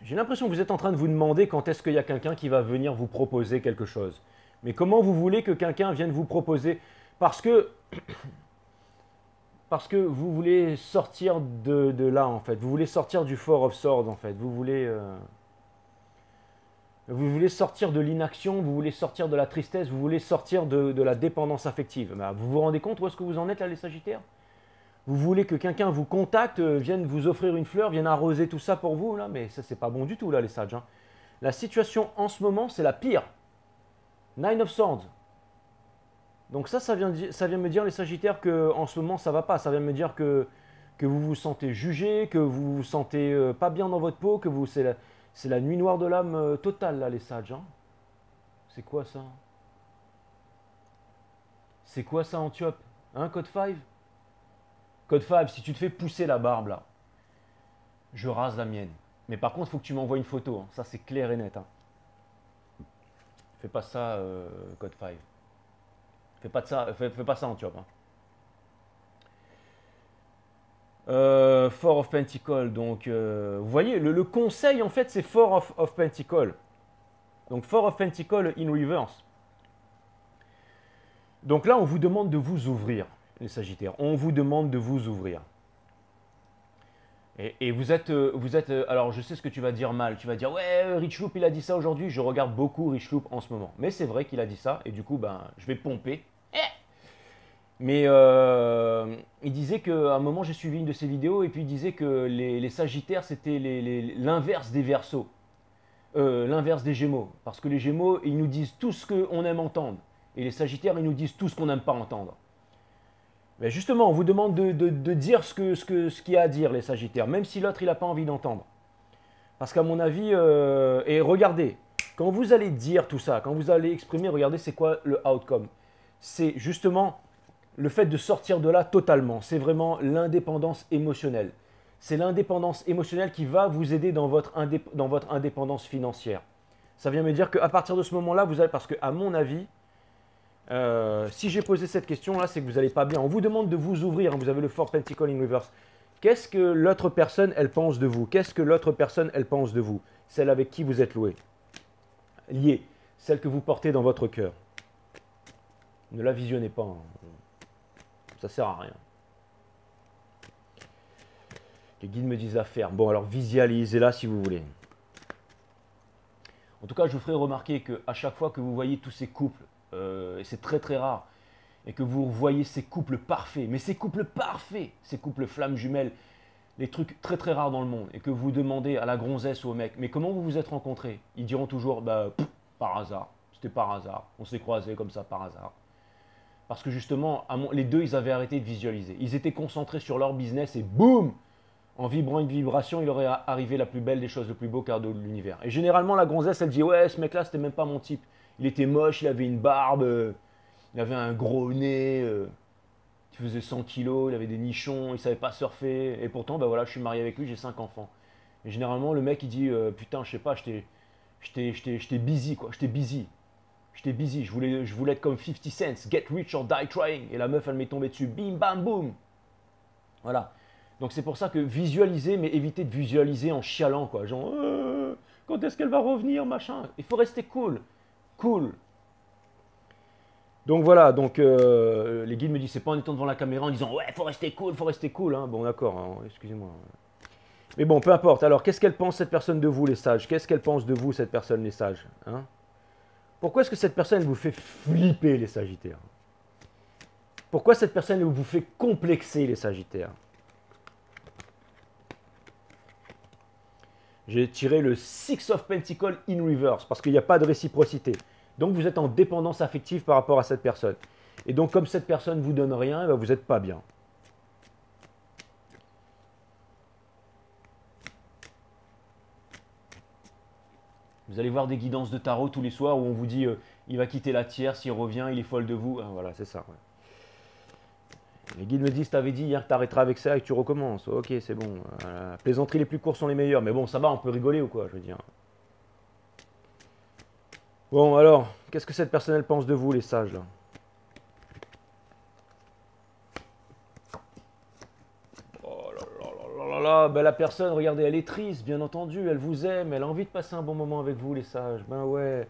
J'ai l'impression que vous êtes en train de vous demander quand est-ce qu'il y a quelqu'un qui va venir vous proposer quelque chose. Mais comment vous voulez que quelqu'un vienne vous proposer? Parce que vous voulez sortir de là, en fait. Vous voulez sortir du Four of Swords, en fait. Vous voulez sortir de l'inaction, vous voulez sortir de la tristesse, vous voulez sortir de la dépendance affective. Ben, vous vous rendez compte où est-ce que vous en êtes, là, les Sagittaires? Vous voulez que quelqu'un vous contacte, vienne vous offrir une fleur, vienne arroser tout ça pour vous, là? Mais ça, c'est pas bon du tout, là, les sages. Hein. La situation en ce moment, c'est la pire. Nine of Swords. Donc ça vient me dire, les Sagittaires, qu'en ce moment, ça va pas. Ça vient me dire que vous vous sentez jugé, que vous vous sentez pas bien dans votre peau, que c'est la nuit noire de l'âme totale, là, les sages. Hein. C'est quoi ça? C'est quoi ça, Antiope? Hein, Code 5? Code 5, si tu te fais pousser la barbe, là, je rase la mienne. Mais par contre, il faut que tu m'envoies une photo. Hein. Ça, c'est clair et net. Hein. Fais pas ça, Code 5. Fais pas ça, Antiope. Hein. Four of Pentacles. Donc, vous voyez, le conseil, en fait, c'est Four of Pentacles. Donc, Four of Pentacles in reverse. Donc là, on vous demande de vous ouvrir, les Sagittaires. On vous demande de vous ouvrir. Et vous êtes, alors je sais ce que tu vas dire mal. Tu vas dire, ouais, Rich Loop, il a dit ça aujourd'hui. Je regarde beaucoup Rich Loop en ce moment. Mais c'est vrai qu'il a dit ça. Et du coup, ben, je vais pomper. Mais il disait qu'à un moment, j'ai suivi une de ses vidéos. Et puis il disait que les Sagittaires, c'était l'inverse des Verseaux. L'inverse des Gémeaux. Parce que les Gémeaux, ils nous disent tout ce qu'on aime entendre. Et les Sagittaires, ils nous disent tout ce qu'on n'aime pas entendre. Mais justement, on vous demande de dire ce qu'il y a à dire, les Sagittaires, même si l'autre, il n'a pas envie d'entendre. Parce qu'à mon avis, et regardez, quand vous allez dire tout ça, quand vous allez exprimer, regardez, c'est quoi le outcome. C'est justement le fait de sortir de là totalement. C'est vraiment l'indépendance émotionnelle. C'est l'indépendance émotionnelle qui va vous aider dans votre indépendance financière. Ça vient me dire qu'à partir de ce moment-là, vous allez, parce qu'à mon avis, si j'ai posé cette question là, c'est que vous n'allez pas bien. On vous demande de vous ouvrir, hein, vous avez le Four Pentacles in reverse. Qu'est-ce que l'autre personne, elle pense de vous? Qu'est-ce que l'autre personne, elle pense de vous? Celle avec qui vous êtes lié, celle que vous portez dans votre cœur. Ne la visionnez pas, hein. Ça sert à rien. Les guides me disent à faire. Bon, alors visualisez-la si vous voulez. En tout cas, je vous ferai remarquer qu'à chaque fois que vous voyez tous ces couples, et c'est très très rare, et que vous voyez ces couples parfaits, mais ces couples parfaits, ces couples flammes jumelles, les trucs très très rares dans le monde, et que vous demandez à la gonzesse ou au mec, mais comment vous vous êtes rencontrés? Ils diront toujours, bah, par hasard, c'était par hasard, on s'est croisés comme ça par hasard. Parce que justement, les deux, ils avaient arrêté de visualiser. Ils étaient concentrés sur leur business et boum, en vibrant une vibration, il aurait arrivé la plus belle des choses, le plus beau cadeau de l'univers. Et généralement, la gonzesse, elle dit, ouais, ce mec-là, c'était même pas mon type. Il était moche, il avait une barbe, il avait un gros nez, il faisait 100 kilos, il avait des nichons, il savait pas surfer. Et pourtant, ben voilà, je suis marié avec lui, j'ai 5 enfants. Et généralement, le mec, il dit, putain, je sais pas, j'étais busy, quoi, j'étais busy. J'étais busy, je voulais être comme 50 Cent, get rich or die trying. Et la meuf, elle m'est tombée dessus, bim, bam, boum. Voilà. Donc c'est pour ça que visualiser, mais évitez de visualiser en chialant, quoi. Genre, quand est-ce qu'elle va revenir, machin. Il faut rester cool. Cool. Donc voilà, donc les guides me disent, c'est pas en étant devant la caméra en disant, ouais, faut rester cool, hein. Bon, d'accord, hein, excusez-moi. Mais bon, peu importe. Alors, qu'est-ce qu'elle pense, cette personne, de vous, les sages? Qu'est-ce qu'elle pense de vous, cette personne, les sages, hein? Pourquoi est-ce que cette personne vous fait flipper, les Sagittaires? Pourquoi cette personne vous fait complexer, les Sagittaires? J'ai tiré le Six of Pentacles in reverse, parce qu'il n'y a pas de réciprocité. Donc, vous êtes en dépendance affective par rapport à cette personne. Et donc, comme cette personne ne vous donne rien, ben, vous n'êtes pas bien. Vous allez voir des guidances de tarot tous les soirs où on vous dit il va quitter la tierce, s'il revient, il est folle de vous. Ah, voilà, c'est ça. Ouais. Les guides me disent, t'avais dit hier que t'arrêteras avec ça et que tu recommences. Ok, c'est bon. Voilà. Plaisanteries les plus courtes sont les meilleures. Mais bon, ça va, on peut rigoler ou quoi, je veux dire. Bon, alors, qu'est-ce que cette personne elle pense de vous, les sages, là? Oh là là là là là, ben, la personne, regardez, elle est triste, bien entendu, elle vous aime, elle a envie de passer un bon moment avec vous, les sages. Ben ouais.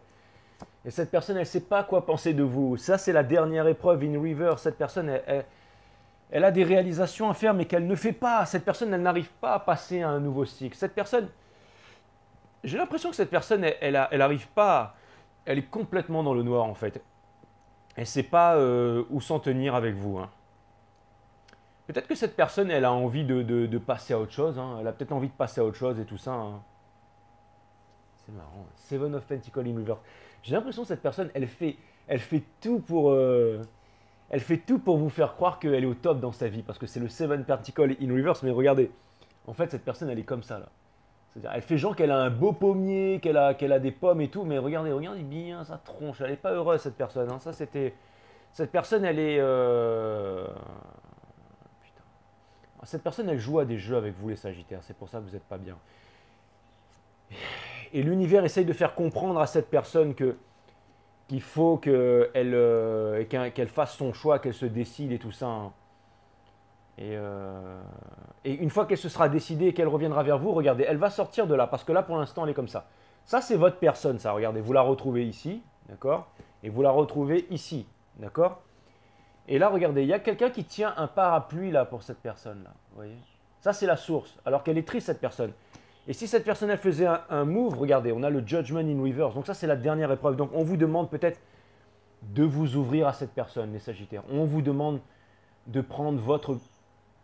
Et cette personne, elle ne sait pas quoi penser de vous. Ça, c'est la dernière épreuve in reverse. Cette personne, elle a des réalisations à faire, mais qu'elle ne fait pas. Cette personne, elle n'arrive pas à passer à un nouveau cycle. Cette personne, j'ai l'impression que cette personne, elle n'arrive pas, elle est complètement dans le noir, en fait. Elle ne sait pas où s'en tenir avec vous, hein. Peut-être que cette personne, elle a envie de passer à autre chose, hein. Elle a peut-être envie de passer à autre chose et tout ça, hein. C'est marrant. Seven of Pentacles in reverse. J'ai l'impression que cette personne, elle fait tout pour vous faire croire qu'elle est au top dans sa vie, parce que c'est le Seven Pentacles in reverse. Mais regardez, en fait, cette personne, elle est comme ça là. C'est-à-dire, elle fait genre qu'elle a un beau pommier, qu'elle a des pommes et tout, mais regardez bien sa tronche. Elle n'est pas heureuse, cette personne, hein. Ça, c'était, cette personne, elle est, putain. Cette personne, elle joue à des jeux avec vous, les Sagittaires. C'est pour ça que vous n'êtes pas bien. Et l'univers essaye de faire comprendre à cette personne qu'il faut qu'elle fasse son choix, qu'elle se décide et tout ça, hein. Et Et une fois qu'elle se sera décidée et qu'elle reviendra vers vous, regardez, elle va sortir de là. Parce que là, pour l'instant, elle est comme ça. Ça, c'est votre personne, ça. Regardez, vous la retrouvez ici, d'accord? Et vous la retrouvez ici, d'accord? Et là, regardez, il y a quelqu'un qui tient un parapluie là pour cette personne-là. Vous voyez? Ça, c'est la source. Alors qu'elle est triste, cette personne. Et si cette personne, elle faisait un move, regardez, on a le Judgment in Reverse. Donc ça, c'est la dernière épreuve. Donc on vous demande peut-être de vous ouvrir à cette personne, les Sagittaires. On vous demande de prendre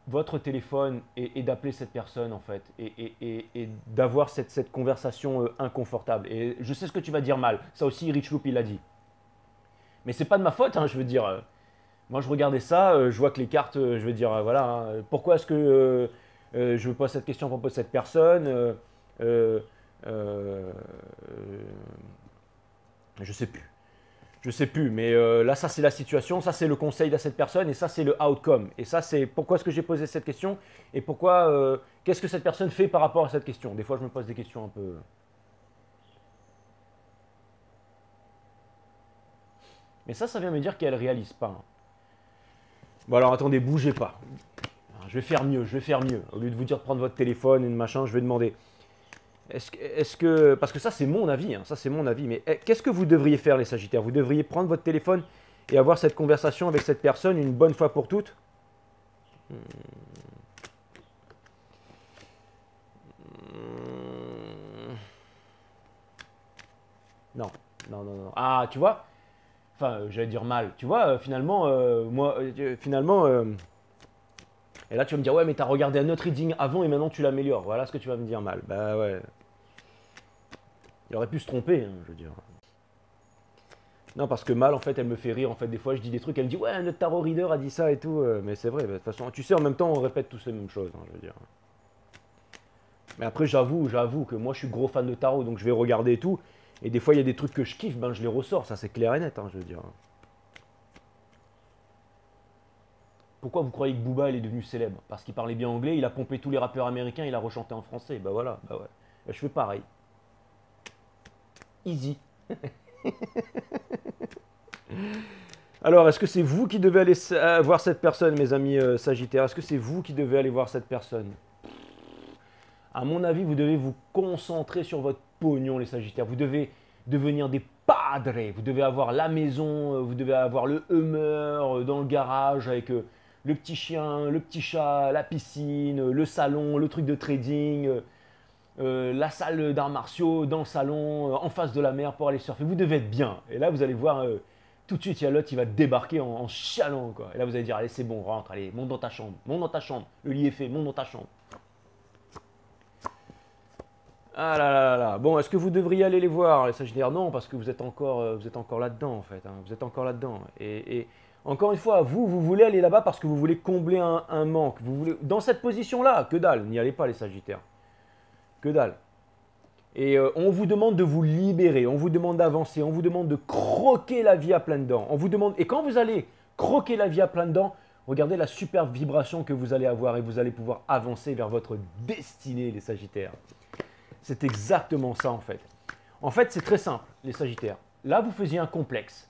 votre téléphone et d'appeler cette personne, en fait. Et d'avoir cette conversation inconfortable. Et je sais ce que tu vas dire mal. Ça aussi, Rich Loop, il l'a dit. Mais c'est pas de ma faute, hein, je veux dire. Moi, je regardais ça, je vois que les cartes, je veux dire, voilà. Hein, pourquoi est-ce que je me pose cette question à propos de cette personne je sais plus. Je sais plus, mais là, ça, c'est la situation. Ça, c'est le conseil de cette personne et ça, c'est le outcome. Et ça, c'est pourquoi est-ce que j'ai posé cette question et pourquoi, qu'est-ce que cette personne fait par rapport à cette question. Des fois, je me pose des questions un peu. Mais ça vient me dire qu'elle ne réalise pas. Hein. Bon, alors, attendez, bougez pas. Je vais faire mieux, je vais faire mieux. Au lieu de vous dire de prendre votre téléphone et de machin, je vais demander. Est-ce que, parce que ça c'est mon avis, hein, ça c'est mon avis, mais qu'est-ce que vous devriez faire les Sagittaires? Vous devriez prendre votre téléphone et avoir cette conversation avec cette personne une bonne fois pour toutes. Non, non, non, non. Ah, tu vois? Enfin, j'allais dire mal. Tu vois, finalement, finalement... et là, tu vas me dire, ouais, mais tu as regardé un autre reading avant et maintenant tu l'améliores. Voilà ce que tu vas me dire mal. Bah ouais. Il aurait pu se tromper, hein, je veux dire. Non, parce que mal, en fait, elle me fait rire. En fait, des fois, je dis des trucs, elle me dit, ouais, notre tarot reader a dit ça et tout. Mais c'est vrai, de toute façon, tu sais, en même temps, on répète tous les mêmes choses, hein, je veux dire. Mais après, j'avoue que moi, je suis gros fan de tarot, donc je vais regarder et tout. Et des fois, il y a des trucs que je kiffe, ben je les ressors. Ça, c'est clair et net, hein, je veux dire. Pourquoi vous croyez que Booba il est devenu célèbre? Parce qu'il parlait bien anglais, il a pompé tous les rappeurs américains, il a rechanté en français. Bah voilà, bah ouais. Bah, je fais pareil. Easy. Alors, est-ce que c'est vous qui devez aller voir cette personne, mes amis Sagittaires? Est-ce que c'est vous qui devez aller voir cette personne? À mon avis, vous devez vous concentrer sur votre pognon, les Sagittaires. Vous devez devenir des padres. Vous devez avoir la maison, vous devez avoir le Hummer dans le garage avec le petit chien, le petit chat, la piscine, le salon, le truc de trading, la salle d'arts martiaux dans le salon, en face de la mer pour aller surfer. Vous devez être bien. Et là, vous allez voir, tout de suite, il y a l'autre qui va débarquer en chialant. Quoi. Et là, vous allez dire, allez, c'est bon, rentre, allez, monte dans ta chambre. Monte dans ta chambre. Le lit est fait, monte dans ta chambre. Ah là là là là. Bon, est-ce que vous devriez aller les voir, les Sagittaires? Non, parce que vous êtes encore là-dedans, en fait. Hein. Vous êtes encore là-dedans. Et encore une fois, vous voulez aller là-bas parce que vous voulez combler un manque. Vous voulez, dans cette position-là, que dalle, n'y allez pas, les Sagittaires. Que dalle. Et on vous demande de vous libérer, on vous demande d'avancer, on vous demande de croquer la vie à pleines dents. On vous demande, et quand vous allez croquer la vie à pleines dents, regardez la superbe vibration que vous allez avoir et vous allez pouvoir avancer vers votre destinée, les Sagittaires. C'est exactement ça en fait. En fait, c'est très simple, les Sagittaires. Là, vous faisiez un complexe.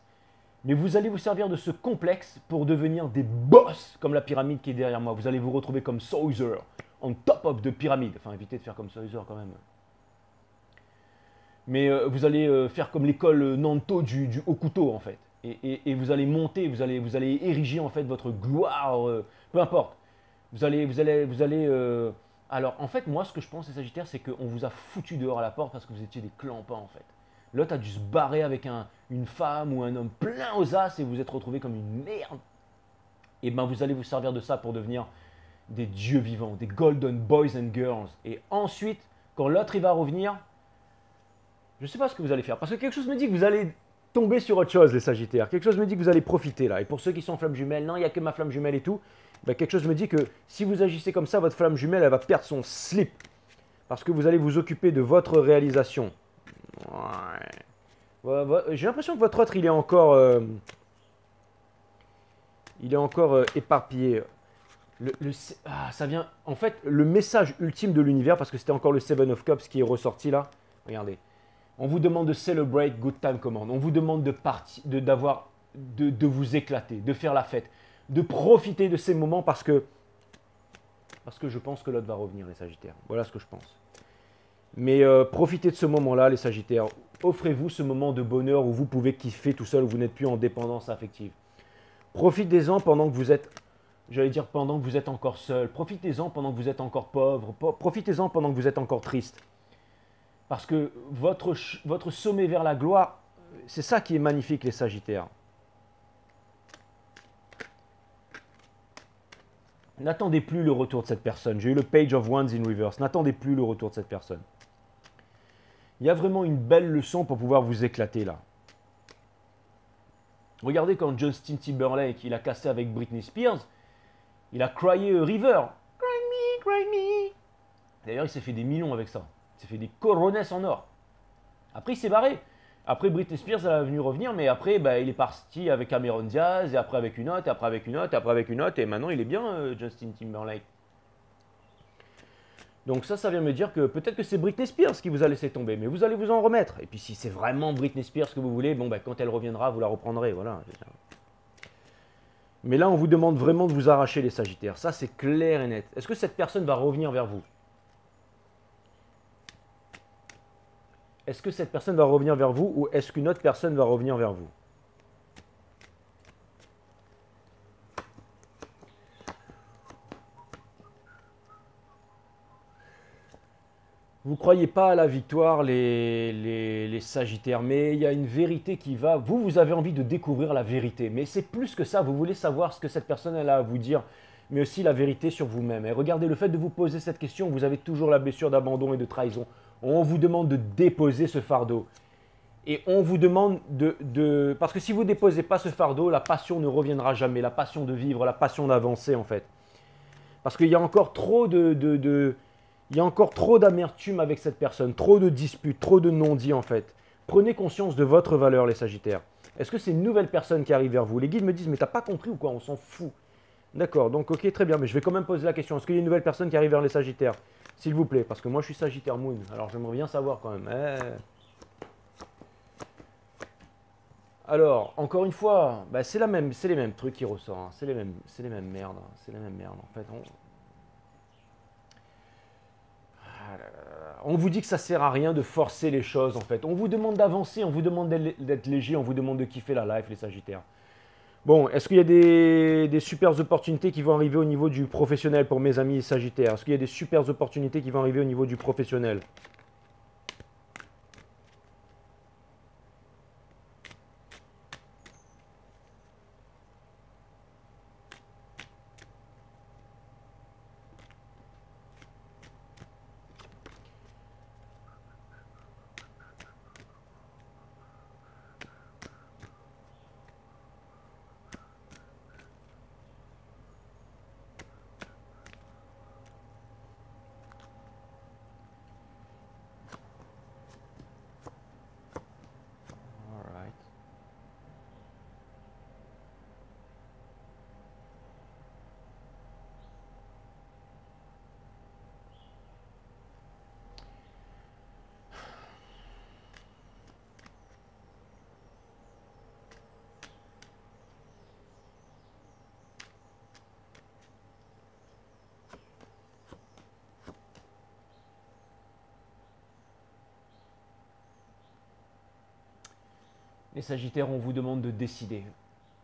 Mais vous allez vous servir de ce complexe pour devenir des boss, comme la pyramide qui est derrière moi. Vous allez vous retrouver comme Caesar, on top of the pyramide. Enfin, évitez de faire comme Caesar quand même. Mais vous allez faire comme l'école Nanto du haut couteau en fait. Et vous allez monter, vous allez ériger en fait votre gloire, peu importe. Vous allez alors, en fait, moi, ce que je pense, les Sagittaires, c'est qu'on vous a foutu dehors à la porte parce que vous étiez des clampins, en fait. L'autre a dû se barrer avec une femme ou un homme plein aux as et vous êtes retrouvé comme une merde. Et bien, vous allez vous servir de ça pour devenir des dieux vivants, des golden boys and girls. Et ensuite, quand l'autre il va revenir, je ne sais pas ce que vous allez faire. Parce que quelque chose me dit que vous allez tomber sur autre chose, les Sagittaires. Quelque chose me dit que vous allez profiter, là. Et pour ceux qui sont en flamme jumelle, non, il n'y a que ma flamme jumelle et tout. Ben, quelque chose me dit que si vous agissez comme ça, votre flamme jumelle, elle va perdre son slip. Parce que vous allez vous occuper de votre réalisation. Ouais. J'ai l'impression que votre autre, il est encore éparpillé. Ça vient, en fait, le message ultime de l'univers, parce que c'était encore le Seven of Cups qui est ressorti là. Regardez. On vous demande de celebrate good time command. On vous demande de vous éclater, de faire la fête, de profiter de ces moments parce que parce que je pense que l'autre va revenir, les Sagittaires. Voilà ce que je pense. Mais profitez de ce moment-là, les Sagittaires. Offrez-vous ce moment de bonheur où vous pouvez kiffer tout seul, où vous n'êtes plus en dépendance affective. Profitez-en pendant que vous êtes, j'allais dire pendant que vous êtes encore seul. Profitez-en pendant que vous êtes encore pauvre. Profitez-en pendant que vous êtes encore triste. Parce que votre sommet vers la gloire, c'est ça qui est magnifique, les Sagittaires. N'attendez plus le retour de cette personne. J'ai eu le Page of Wands in reverse. N'attendez plus le retour de cette personne. Il y a vraiment une belle leçon pour pouvoir vous éclater là. Regardez quand Justin Timberlake, il a cassé avec Britney Spears, il a crié River. Cry me. D'ailleurs, il s'est fait des millions avec ça. Il s'est fait des coronesses en or. Après, il s'est barré. Après, Britney Spears, elle est venue revenir, mais après, bah, il est parti avec Cameron Diaz, et après avec une autre, et après avec une autre, et après avec une autre, et maintenant, il est bien, Justin Timberlake. Donc ça vient me dire que peut-être que c'est Britney Spears qui vous a laissé tomber, mais vous allez vous en remettre. Et puis si c'est vraiment Britney Spears que vous voulez, bon, bah, quand elle reviendra, vous la reprendrez, voilà. Mais là, on vous demande vraiment de vous arracher les Sagittaires. Ça, c'est clair et net. Est-ce que cette personne va revenir vers vous? Est-ce que cette personne va revenir vers vous ou est-ce qu'une autre personne va revenir vers vous? Vous ne croyez pas à la victoire, les Sagittaires, mais il y a une vérité qui va... Vous avez envie de découvrir la vérité, mais c'est plus que ça. Vous voulez savoir ce que cette personne elle a à vous dire, mais aussi la vérité sur vous-même. Et regardez, le fait de vous poser cette question, vous avez toujours la blessure d'abandon et de trahison. On vous demande de déposer ce fardeau. Et on vous demande Parce que si vous ne déposez pas ce fardeau, la passion ne reviendra jamais. La passion de vivre, la passion d'avancer, en fait. Parce qu'il y a encore trop il y a encore trop d'amertume avec cette personne, trop de disputes, trop de non-dits en fait. Prenez conscience de votre valeur, les Sagittaires. Est-ce que c'est une nouvelle personne qui arrive vers vous? Les guides me disent, mais t'as pas compris ou quoi? On s'en fout. D'accord, donc ok, très bien, mais je vais quand même poser la question. Est-ce qu'il y a une nouvelle personne qui arrive vers les Sagittaires? S'il vous plaît, parce que moi je suis Sagittaire Moon, alors j'aimerais bien savoir quand même. Alors, encore une fois, bah, c'est les mêmes trucs qui ressortent. Hein. C'est les mêmes merdes. Hein. C'est les mêmes merdes. En fait, on vous dit que ça sert à rien de forcer les choses en fait. On vous demande d'avancer, on vous demande d'être léger, on vous demande de kiffer la life les Sagittaires. Bon, est-ce qu'il y a des super opportunités qui vont arriver au niveau du professionnel pour mes amis Sagittaires? Est-ce qu'il y a des super opportunités qui vont arriver au niveau du professionnel? Alright. Les Sagittaires, on vous demande de décider.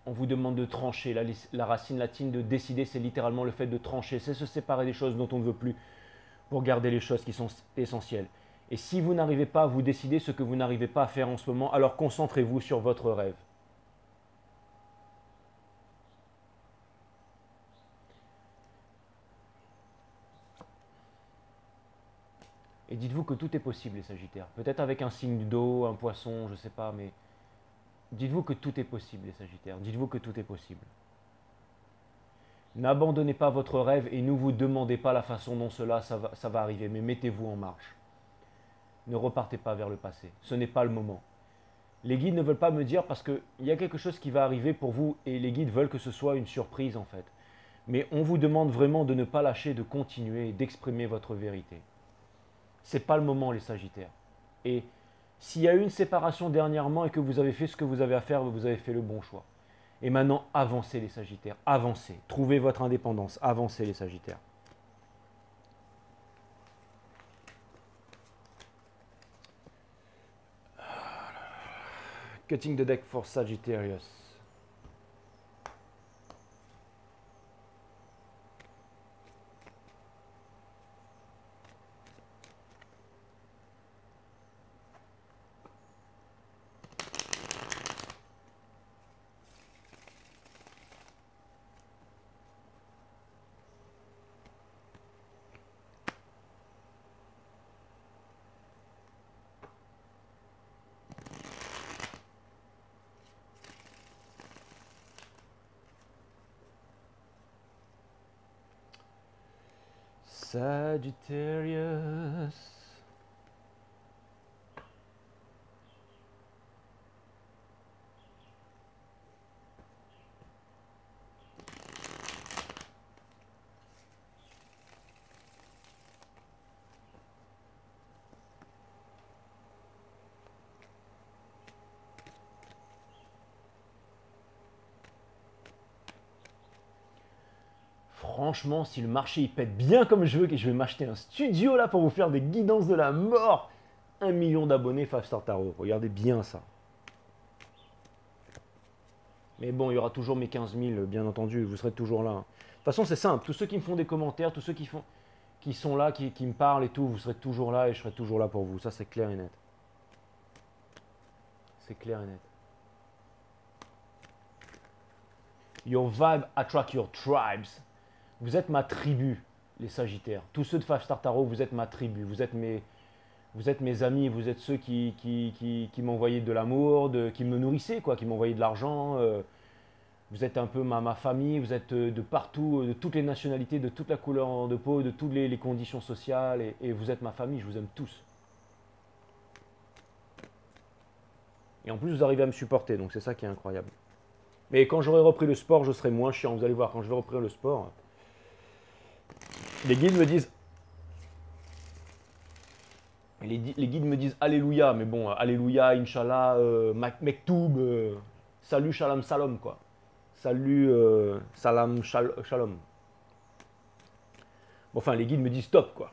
On vous demande de trancher. La racine latine de décider, c'est littéralement le fait de trancher. C'est se séparer des choses dont on ne veut plus pour garder les choses qui sont essentielles. Et si vous n'arrivez pas à vous décider ce que vous n'arrivez pas à faire en ce moment, alors concentrez-vous sur votre rêve. Et dites-vous que tout est possible, les Sagittaires. Peut-être avec un signe d'eau, un poisson, je ne sais pas, mais dites-vous que tout est possible, les Sagittaires. Dites-vous que tout est possible. N'abandonnez pas votre rêve et ne vous demandez pas la façon dont ça va arriver, mais mettez-vous en marche. Ne repartez pas vers le passé. Ce n'est pas le moment. Les guides ne veulent pas me dire parce qu'il y a quelque chose qui va arriver pour vous et les guides veulent que ce soit une surprise en fait. Mais on vous demande vraiment de ne pas lâcher, de continuer et d'exprimer votre vérité. Ce n'est pas le moment, les Sagittaires. Et s'il y a eu une séparation dernièrement et que vous avez fait ce que vous avez à faire, vous avez fait le bon choix. Et maintenant, avancez les Sagittaires, avancez. Trouvez votre indépendance, avancez les Sagittaires. Cutting the deck for Sagittarius. Sagittarius. Franchement, si le marché il pète bien comme je veux, que je vais m'acheter un studio là pour vous faire des guidances de la mort. 1 million d'abonnés 5 Star Tarot. Regardez bien ça. Mais bon, il y aura toujours mes 15 000, bien entendu. Vous serez toujours là. De toute façon, c'est simple. Tous ceux qui me font des commentaires, tous ceux qui sont là, qui me parlent et tout, vous serez toujours là et je serai toujours là pour vous. Ça, c'est clair et net. C'est clair et net. Your vibe attract your tribes. Vous êtes ma tribu, les Sagittaires. Tous ceux de 5 Star Tarot, vous êtes ma tribu. Vous êtes mes amis, vous êtes ceux qui m'envoyaient de l'amour, qui me nourrissaient, quoi, qui m'envoyaient de l'argent. Vous êtes un peu ma famille, vous êtes de partout, de toutes les nationalités, de toute la couleur de peau, de toutes les conditions sociales. Et vous êtes ma famille, je vous aime tous. Et en plus, vous arrivez à me supporter, donc c'est ça qui est incroyable. Mais quand j'aurai repris le sport, je serai moins chiant. Vous allez voir, quand je vais reprendre le sport, les guides me disent... Les guides me disent Alléluia, mais bon, Alléluia, Inch'Allah, Mektoub, salut, Shalom, Salom, quoi. Salut, Salam, Shalom. Bon, enfin, les guides me disent stop, quoi.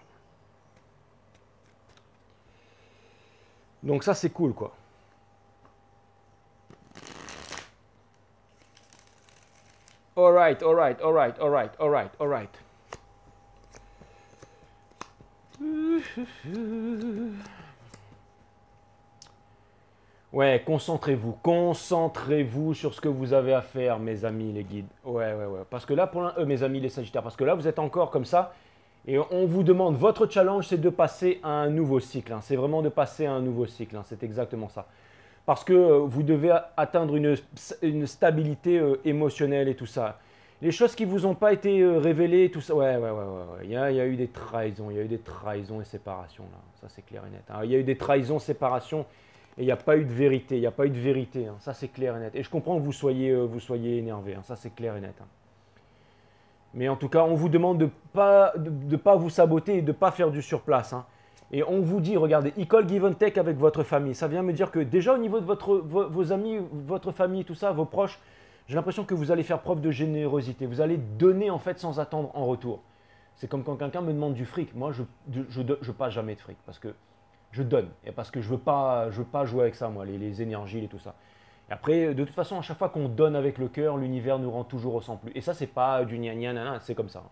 Donc ça, c'est cool, quoi. Alright, alright, alright, alright, alright, alright. Ouais, concentrez-vous sur ce que vous avez à faire, mes amis les guides. Ouais. Parce que là, mes amis les Sagittaires, parce que là, vous êtes encore comme ça, et on vous demande, votre challenge, c'est de passer à un nouveau cycle. Hein. C'est vraiment de passer à un nouveau cycle, hein. C'est exactement ça. Parce que vous devez atteindre une stabilité émotionnelle et tout ça. Les choses qui ne vous ont pas été révélées, tout ça, ouais. Il y a eu des trahisons, et séparations, là. Ça, c'est clair et net. Hein. Il y a eu des trahisons, séparations, et il n'y a pas eu de vérité. Hein. Ça, c'est clair et net. Et je comprends que vous soyez énervé. Hein. Ça, c'est clair et net. Hein. Mais en tout cas, on vous demande de pas vous saboter et de ne pas faire du surplace. Hein. Et on vous dit, regardez, equal give and take avec votre famille. Ça vient me dire que déjà au niveau de vos amis, votre famille, tout ça, vos proches, j'ai l'impression que vous allez faire preuve de générosité. Vous allez donner en fait sans attendre en retour. C'est comme quand quelqu'un me demande du fric. Moi, je passe jamais de fric parce que je donne. Et parce que je veux pas jouer avec ça, moi, les énergies et tout ça. Et après, de toute façon, à chaque fois qu'on donne avec le cœur, l'univers nous rend toujours au centre plus. Et ça, c'est pas du gna gna nana, c'est comme ça.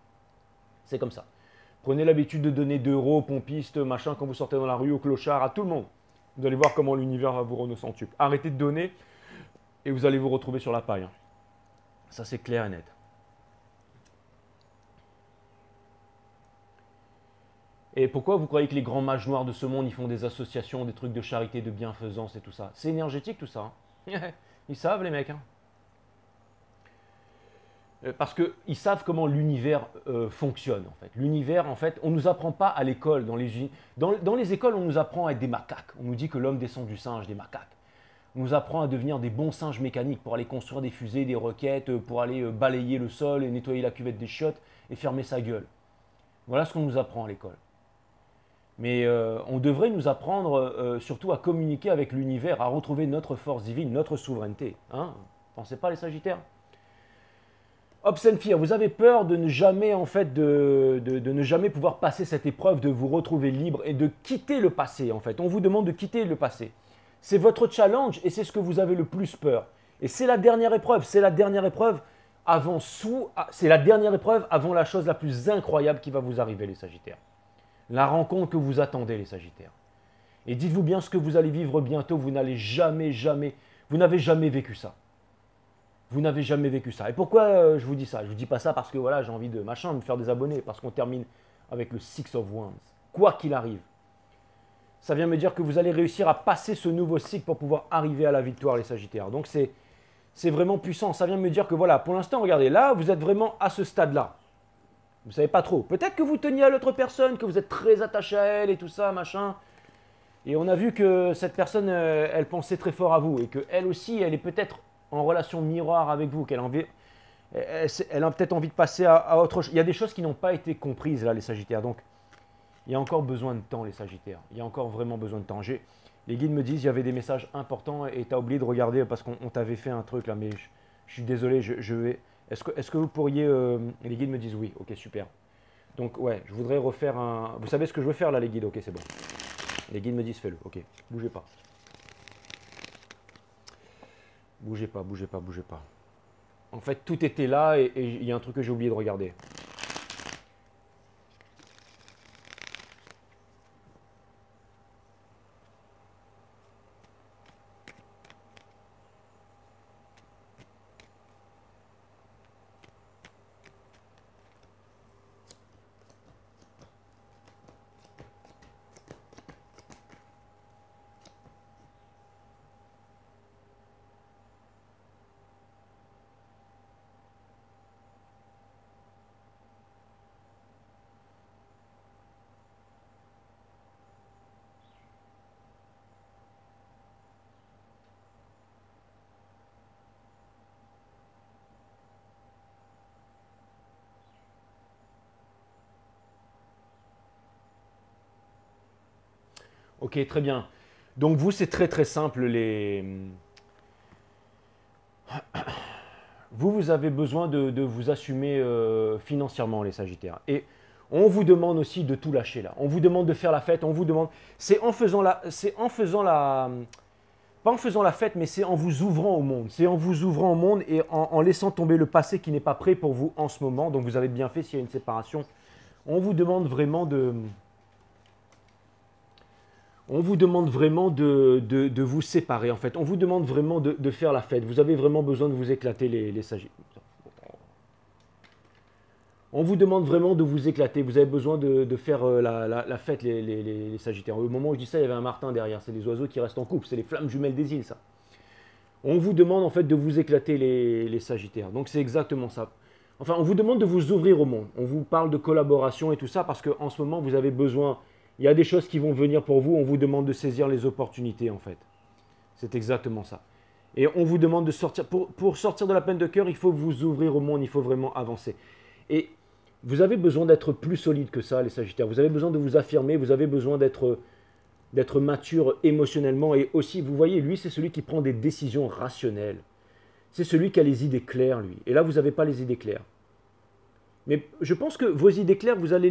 C'est comme ça. Prenez l'habitude de donner 2 euros aux pompistes, machin, quand vous sortez dans la rue, aux clochards, à tout le monde. Vous allez voir comment l'univers va vous rendre au centuple. Arrêtez de donner et vous allez vous retrouver sur la paille. Hein. Ça, c'est clair et net. Et pourquoi vous croyez que les grands mages noirs de ce monde, ils font des associations, des trucs de charité, de bienfaisance et tout ça? C'est énergétique tout ça. Hein. Ils savent les mecs. Hein. Parce qu'ils savent comment l'univers fonctionne en fait. L'univers, en fait, on ne nous apprend pas à l'école. Dans les écoles, on nous apprend à être des macaques. On nous dit que l'homme descend du singe, des macaques. On nous apprend à devenir des bons singes mécaniques pour aller construire des fusées, des roquettes, pour aller balayer le sol et nettoyer la cuvette des chiottes et fermer sa gueule. Voilà ce qu'on nous apprend à l'école. Mais on devrait nous apprendre surtout à communiquer avec l'univers, à retrouver notre force divine, notre souveraineté. Hein? Pensez pas les Sagittaires? Obscene Fear, vous avez peur de ne jamais en fait de ne jamais pouvoir passer cette épreuve, de vous retrouver libre et de quitter le passé en fait. On vous demande de quitter le passé. C'est votre challenge et c'est ce que vous avez le plus peur. Et c'est la dernière épreuve. C'est la dernière épreuve c'est la dernière épreuve avant la chose la plus incroyable qui va vous arriver, les Sagittaires. La rencontre que vous attendez, les Sagittaires. Et dites-vous bien ce que vous allez vivre bientôt. Vous n'avez jamais vécu ça. Vous n'avez jamais vécu ça. Et pourquoi je vous dis ça? Je ne vous dis pas ça parce que voilà, j'ai envie de machin, de me faire des abonnés, parce qu'on termine avec le Six of Wands. Quoi qu'il arrive. Ça vient me dire que vous allez réussir à passer ce nouveau cycle pour pouvoir arriver à la victoire, les Sagittaires. Donc c'est vraiment puissant. Ça vient me dire que voilà, pour l'instant, regardez, là, vous êtes vraiment à ce stade-là. Vous ne savez pas trop. Peut-être que vous teniez à l'autre personne, que vous êtes très attaché à elle et tout ça, machin. Et on a vu que cette personne, elle pensait très fort à vous et qu'elle aussi, elle est peut-être en relation miroir avec vous, qu'elle a peut-être envie de passer à autre chose. Il y a des choses qui n'ont pas été comprises, là, les Sagittaires. Donc, il y a encore besoin de temps, les Sagittaires. Il y a encore vraiment besoin de temps. Les guides me disent qu'il y avait des messages importants et tu as oublié de regarder parce qu'on t'avait fait un truc là. Mais je suis désolé, je vais… Est-ce que vous pourriez… Les guides me disent oui. Ok, super. Donc, ouais, je voudrais refaire un… Vous savez ce que je veux faire là, les guides? Ok, c'est bon. Les guides me disent fais-le. Ok, bougez pas. Bougez pas, bougez pas, bougez pas. En fait, tout était là et il y a un truc que j'ai oublié de regarder. Ok, très bien. Donc vous, c'est très très simple. Vous avez besoin de vous assumer financièrement, les Sagittaires. Et on vous demande aussi de tout lâcher là. On vous demande de faire la fête. On vous demande. C'est en faisant la. Pas en faisant la fête, mais c'est en vous ouvrant au monde. C'est en vous ouvrant au monde et en laissant tomber le passé qui n'est pas prêt pour vous en ce moment. Donc vous avez bien fait s'il y a une séparation. On vous demande vraiment de. On vous demande vraiment de vous séparer, en fait. On vous demande vraiment de faire la fête. Vous avez vraiment besoin de vous éclater, les Sagittaires. On vous demande vraiment de vous éclater. Vous avez besoin de faire la fête, les Sagittaires. Au moment où je dis ça, il y avait un martin derrière. C'est les oiseaux qui restent en couple. C'est les flammes jumelles des îles, ça. On vous demande, en fait, de vous éclater, les Sagittaires. Donc, c'est exactement ça. Enfin, on vous demande de vous ouvrir au monde. On vous parle de collaboration et tout ça parce qu'en ce moment, vous avez besoin… Il y a des choses qui vont venir pour vous, on vous demande de saisir les opportunités en fait. C'est exactement ça. Et on vous demande de sortir, pour sortir de la peine de cœur, il faut vous ouvrir au monde, il faut vraiment avancer. Et vous avez besoin d'être plus solide que ça, les Sagittaires. Vous avez besoin de vous affirmer, vous avez besoin d'être mature émotionnellement. Et aussi, vous voyez, lui, c'est celui qui prend des décisions rationnelles. C'est celui qui a les idées claires, lui. Et là, vous n'avez pas les idées claires. Mais je pense que vos idées claires, vous allez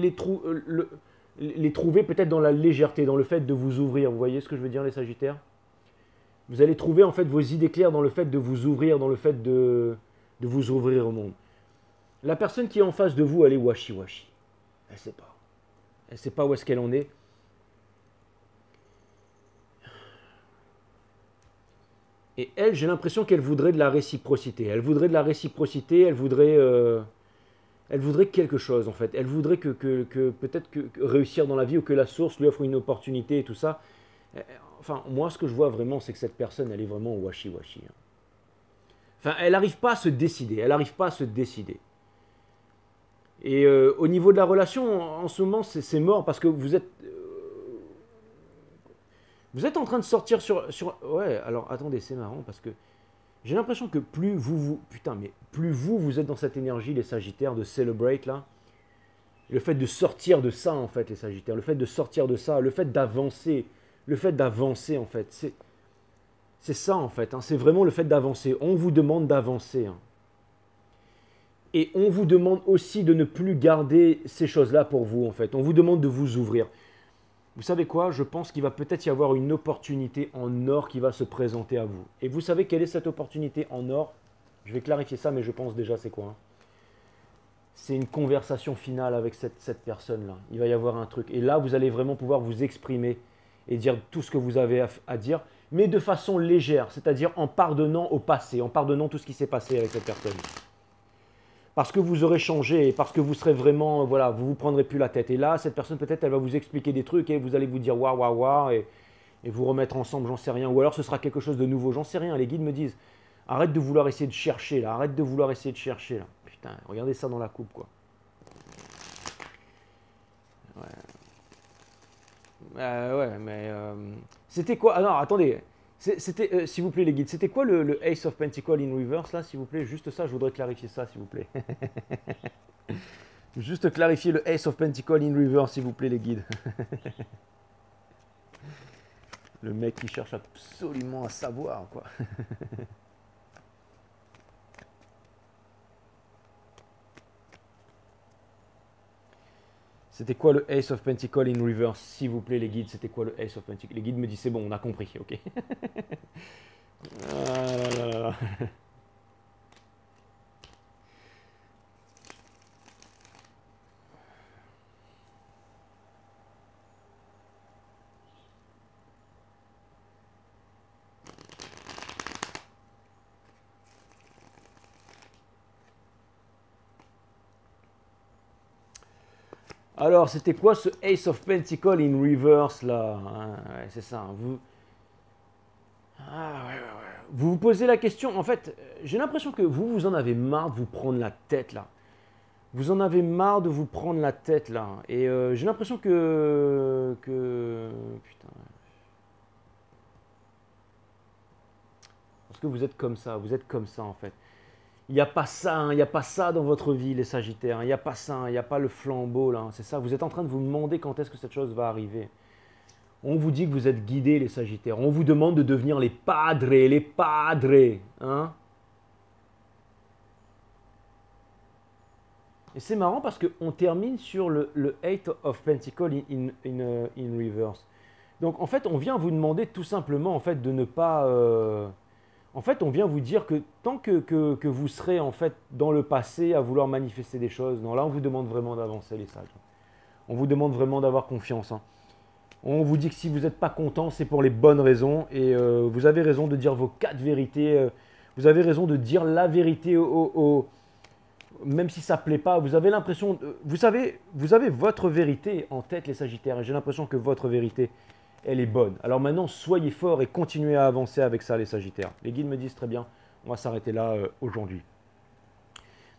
les trouver peut-être dans la légèreté, dans le fait de vous ouvrir. Vous voyez ce que je veux dire, les Sagittaires? Vous allez trouver en fait vos idées claires dans le fait de vous ouvrir, dans le fait de vous ouvrir au monde. La personne qui est en face de vous, elle est washi-washi. Elle ne sait pas. Elle ne sait pas où est-ce qu'elle en est. Et elle, j'ai l'impression qu'elle voudrait de la réciprocité. Elle voudrait de la réciprocité, elle voudrait quelque chose en fait. Elle voudrait que peut-être que réussir dans la vie ou que la source lui offre une opportunité et tout ça. Enfin, moi, ce que je vois vraiment, c'est que cette personne, elle est vraiment washi-washi. Enfin, elle n'arrive pas à se décider. Elle n'arrive pas à se décider. Et au niveau de la relation, en ce moment, c'est mort parce que vous êtes en train de sortir sur… Ouais, alors attendez, c'est marrant parce que j'ai l'impression que plus vous êtes dans cette énergie, les Sagittaires, de celebrate là, le fait de sortir de ça en fait, les Sagittaires, le fait de sortir de ça, le fait d'avancer en fait, c'est ça en fait, hein, c'est vraiment le fait d'avancer. On vous demande d'avancer. Hein. Et on vous demande aussi de ne plus garder ces choses-là pour vous en fait. On vous demande de vous ouvrir. vous savez quoi? Je pense qu'il va peut-être y avoir une opportunité en or qui va se présenter à vous. Et vous savez quelle est cette opportunité en or? Je vais clarifier ça, mais je pense déjà c'est quoi, hein? C'est une conversation finale avec cette personne-là. Il va y avoir un truc. Et là, vous allez vraiment pouvoir vous exprimer et dire tout ce que vous avez à dire, mais de façon légère, c'est-à-dire en pardonnant au passé, en pardonnant tout ce qui s'est passé avec cette personne. Parce que vous aurez changé, parce que vous serez vraiment, voilà, vous vous prendrez plus la tête. Et là, cette personne, peut-être, elle va vous expliquer des trucs et vous allez vous dire waouh, waouh, waouh, et vous remettre ensemble, j'en sais rien. Ou alors ce sera quelque chose de nouveau, j'en sais rien. Les guides me disent, arrête de vouloir essayer de chercher là, arrête de vouloir essayer de chercher là. Putain, regardez ça dans la coupe, quoi. Ouais, ouais, mais c'était quoi? Ah non, attendez. C'était, s'il vous plaît, les guides, c'était quoi le Ace of Pentacles in reverse là, s'il vous plaît? Juste ça, je voudrais clarifier ça, s'il vous plaît. Juste clarifier le Ace of Pentacles in reverse, s'il vous plaît, les guides. Le mec qui cherche absolument à savoir, quoi. C'était quoi le Ace of Pentacles in reverse, s'il vous plaît, les guides? C'était quoi le Ace of Pentacles? Les guides me disent c'est bon, on a compris, ok. Ah là là là là. Alors, c'était quoi ce Ace of Pentacles in reverse là, hein? Ouais, c'est ça. Ah, ouais, ouais, ouais. Vous vous posez la question. En fait, j'ai l'impression que vous en avez marre de vous prendre la tête là. Vous en avez marre de vous prendre la tête là. Et j'ai l'impression putain. Parce que vous êtes comme ça en fait. Il n'y a pas ça, hein, il n'y a pas ça dans votre vie, les Sagittaires. Il n'y a pas ça, hein, il n'y a pas le flambeau là. C'est ça. Vous êtes en train de vous demander quand est-ce que cette chose va arriver. On vous dit que vous êtes guidés, les Sagittaires. On vous demande de devenir les padres, les padres. Hein? Et c'est marrant parce qu'on termine sur le Eight of Pentacles in reverse. Donc en fait, on vient vous demander tout simplement en fait, de ne pas... En fait, on vient vous dire que tant que vous serez en fait dans le passé à vouloir manifester des choses, non, là on vous demande vraiment d'avancer, les sages. On vous demande vraiment d'avoir confiance, hein. On vous dit que si vous n'êtes pas content, c'est pour les bonnes raisons. Et vous avez raison de dire vos 4 vérités. Vous avez raison de dire la vérité même si ça ne plaît pas. Vous avez l'impression... vous avez votre vérité en tête, les Sagittaires. Et j'ai l'impression que votre vérité, elle est bonne. Alors maintenant, soyez forts et continuez à avancer avec ça, les Sagittaires. Les guides me disent très bien, on va s'arrêter là aujourd'hui.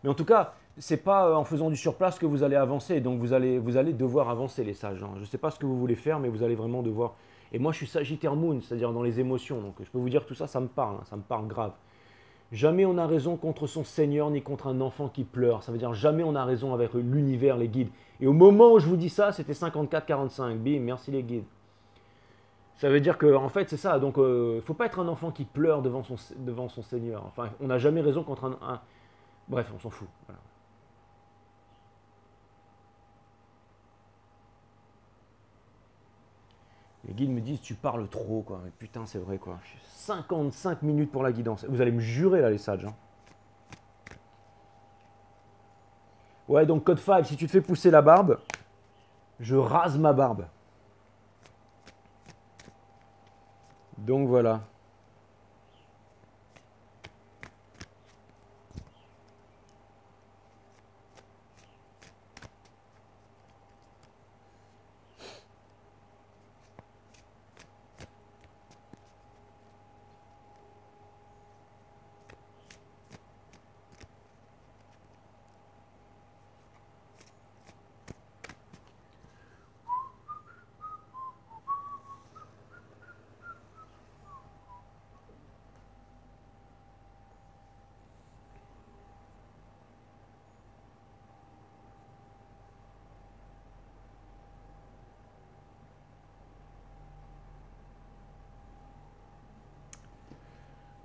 Mais en tout cas, ce n'est pas en faisant du surplace que vous allez avancer. Donc vous allez devoir avancer, les sages, hein. Je ne sais pas ce que vous voulez faire, mais vous allez vraiment devoir. Et moi, je suis Sagittaire Moon, c'est-à-dire dans les émotions. Donc je peux vous dire tout ça, ça me parle, hein, ça me parle grave. Jamais on a raison contre son Seigneur ni contre un enfant qui pleure. Ça veut dire jamais on a raison avec l'univers, les guides. Et au moment où je vous dis ça, c'était 54-45. Bim, merci les guides. Ça veut dire que, en fait, c'est ça. Donc, il ne faut pas être un enfant qui pleure devant son Seigneur. Enfin, on n'a jamais raison contre un... Bref, on s'en fout. Voilà. Les guides me disent, tu parles trop, quoi. Mais putain, c'est vrai, quoi. 55 minutes pour la guidance. Vous allez me jurer, là, les sages, hein. Ouais, donc, code 5, si tu te fais pousser la barbe, je rase ma barbe. Donc, voilà.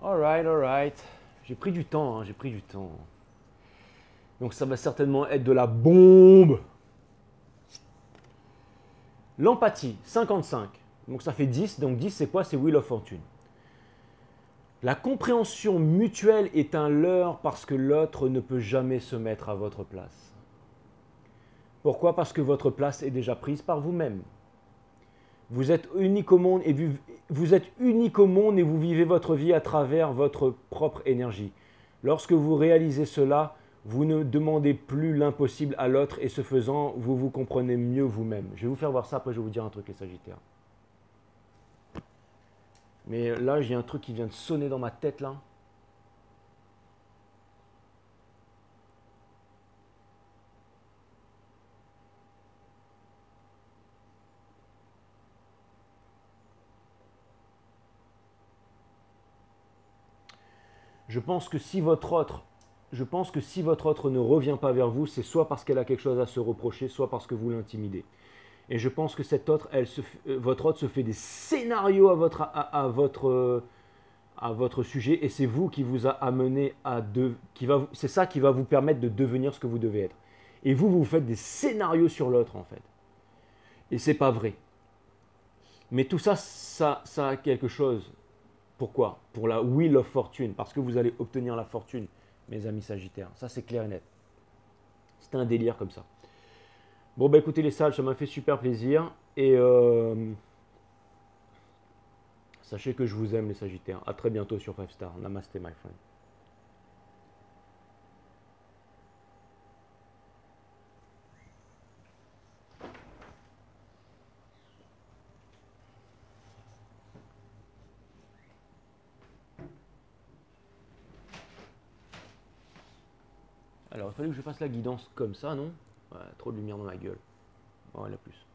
Alright, alright. J'ai pris du temps, hein, j'ai pris du temps. Donc ça va certainement être de la bombe. L'empathie, 55. Donc ça fait 10. Donc 10, c'est quoi? C'est Wheel of Fortune. La compréhension mutuelle est un leurre parce que l'autre ne peut jamais se mettre à votre place. Pourquoi? Parce que votre place est déjà prise par vous-même. Vous êtes unique au monde et vous êtes unique au monde et vous vivez votre vie à travers votre propre énergie. Lorsque vous réalisez cela, vous ne demandez plus l'impossible à l'autre et ce faisant, vous vous comprenez mieux vous-même. Je vais vous faire voir ça, après je vais vous dire un truc, les Sagittaires. Mais là, j'ai un truc qui vient de sonner dans ma tête, là. Je pense que si votre autre ne revient pas vers vous, c'est soit parce qu'elle a quelque chose à se reprocher, soit parce que vous l'intimidez. Et je pense que cette autre, votre autre se fait des scénarios à votre sujet et c'est vous qui vous a amené c'est ça qui va vous permettre de devenir ce que vous devez être. Et vous faites des scénarios sur l'autre en fait. Et c'est pas vrai. Mais tout ça, ça a quelque chose. Pourquoi? Pour la Wheel of Fortune, parce que vous allez obtenir la fortune, mes amis Sagittaires. Ça, c'est clair et net. C'était un délire comme ça. Bon, bah écoutez les sages, ça m'a fait super plaisir. Et sachez que je vous aime les Sagittaires. À très bientôt sur 5 Star. Namaste, my friend. Alors, il fallait que je fasse la guidance comme ça, non? Ouais, trop de lumière dans ma gueule. Bon, à la plus.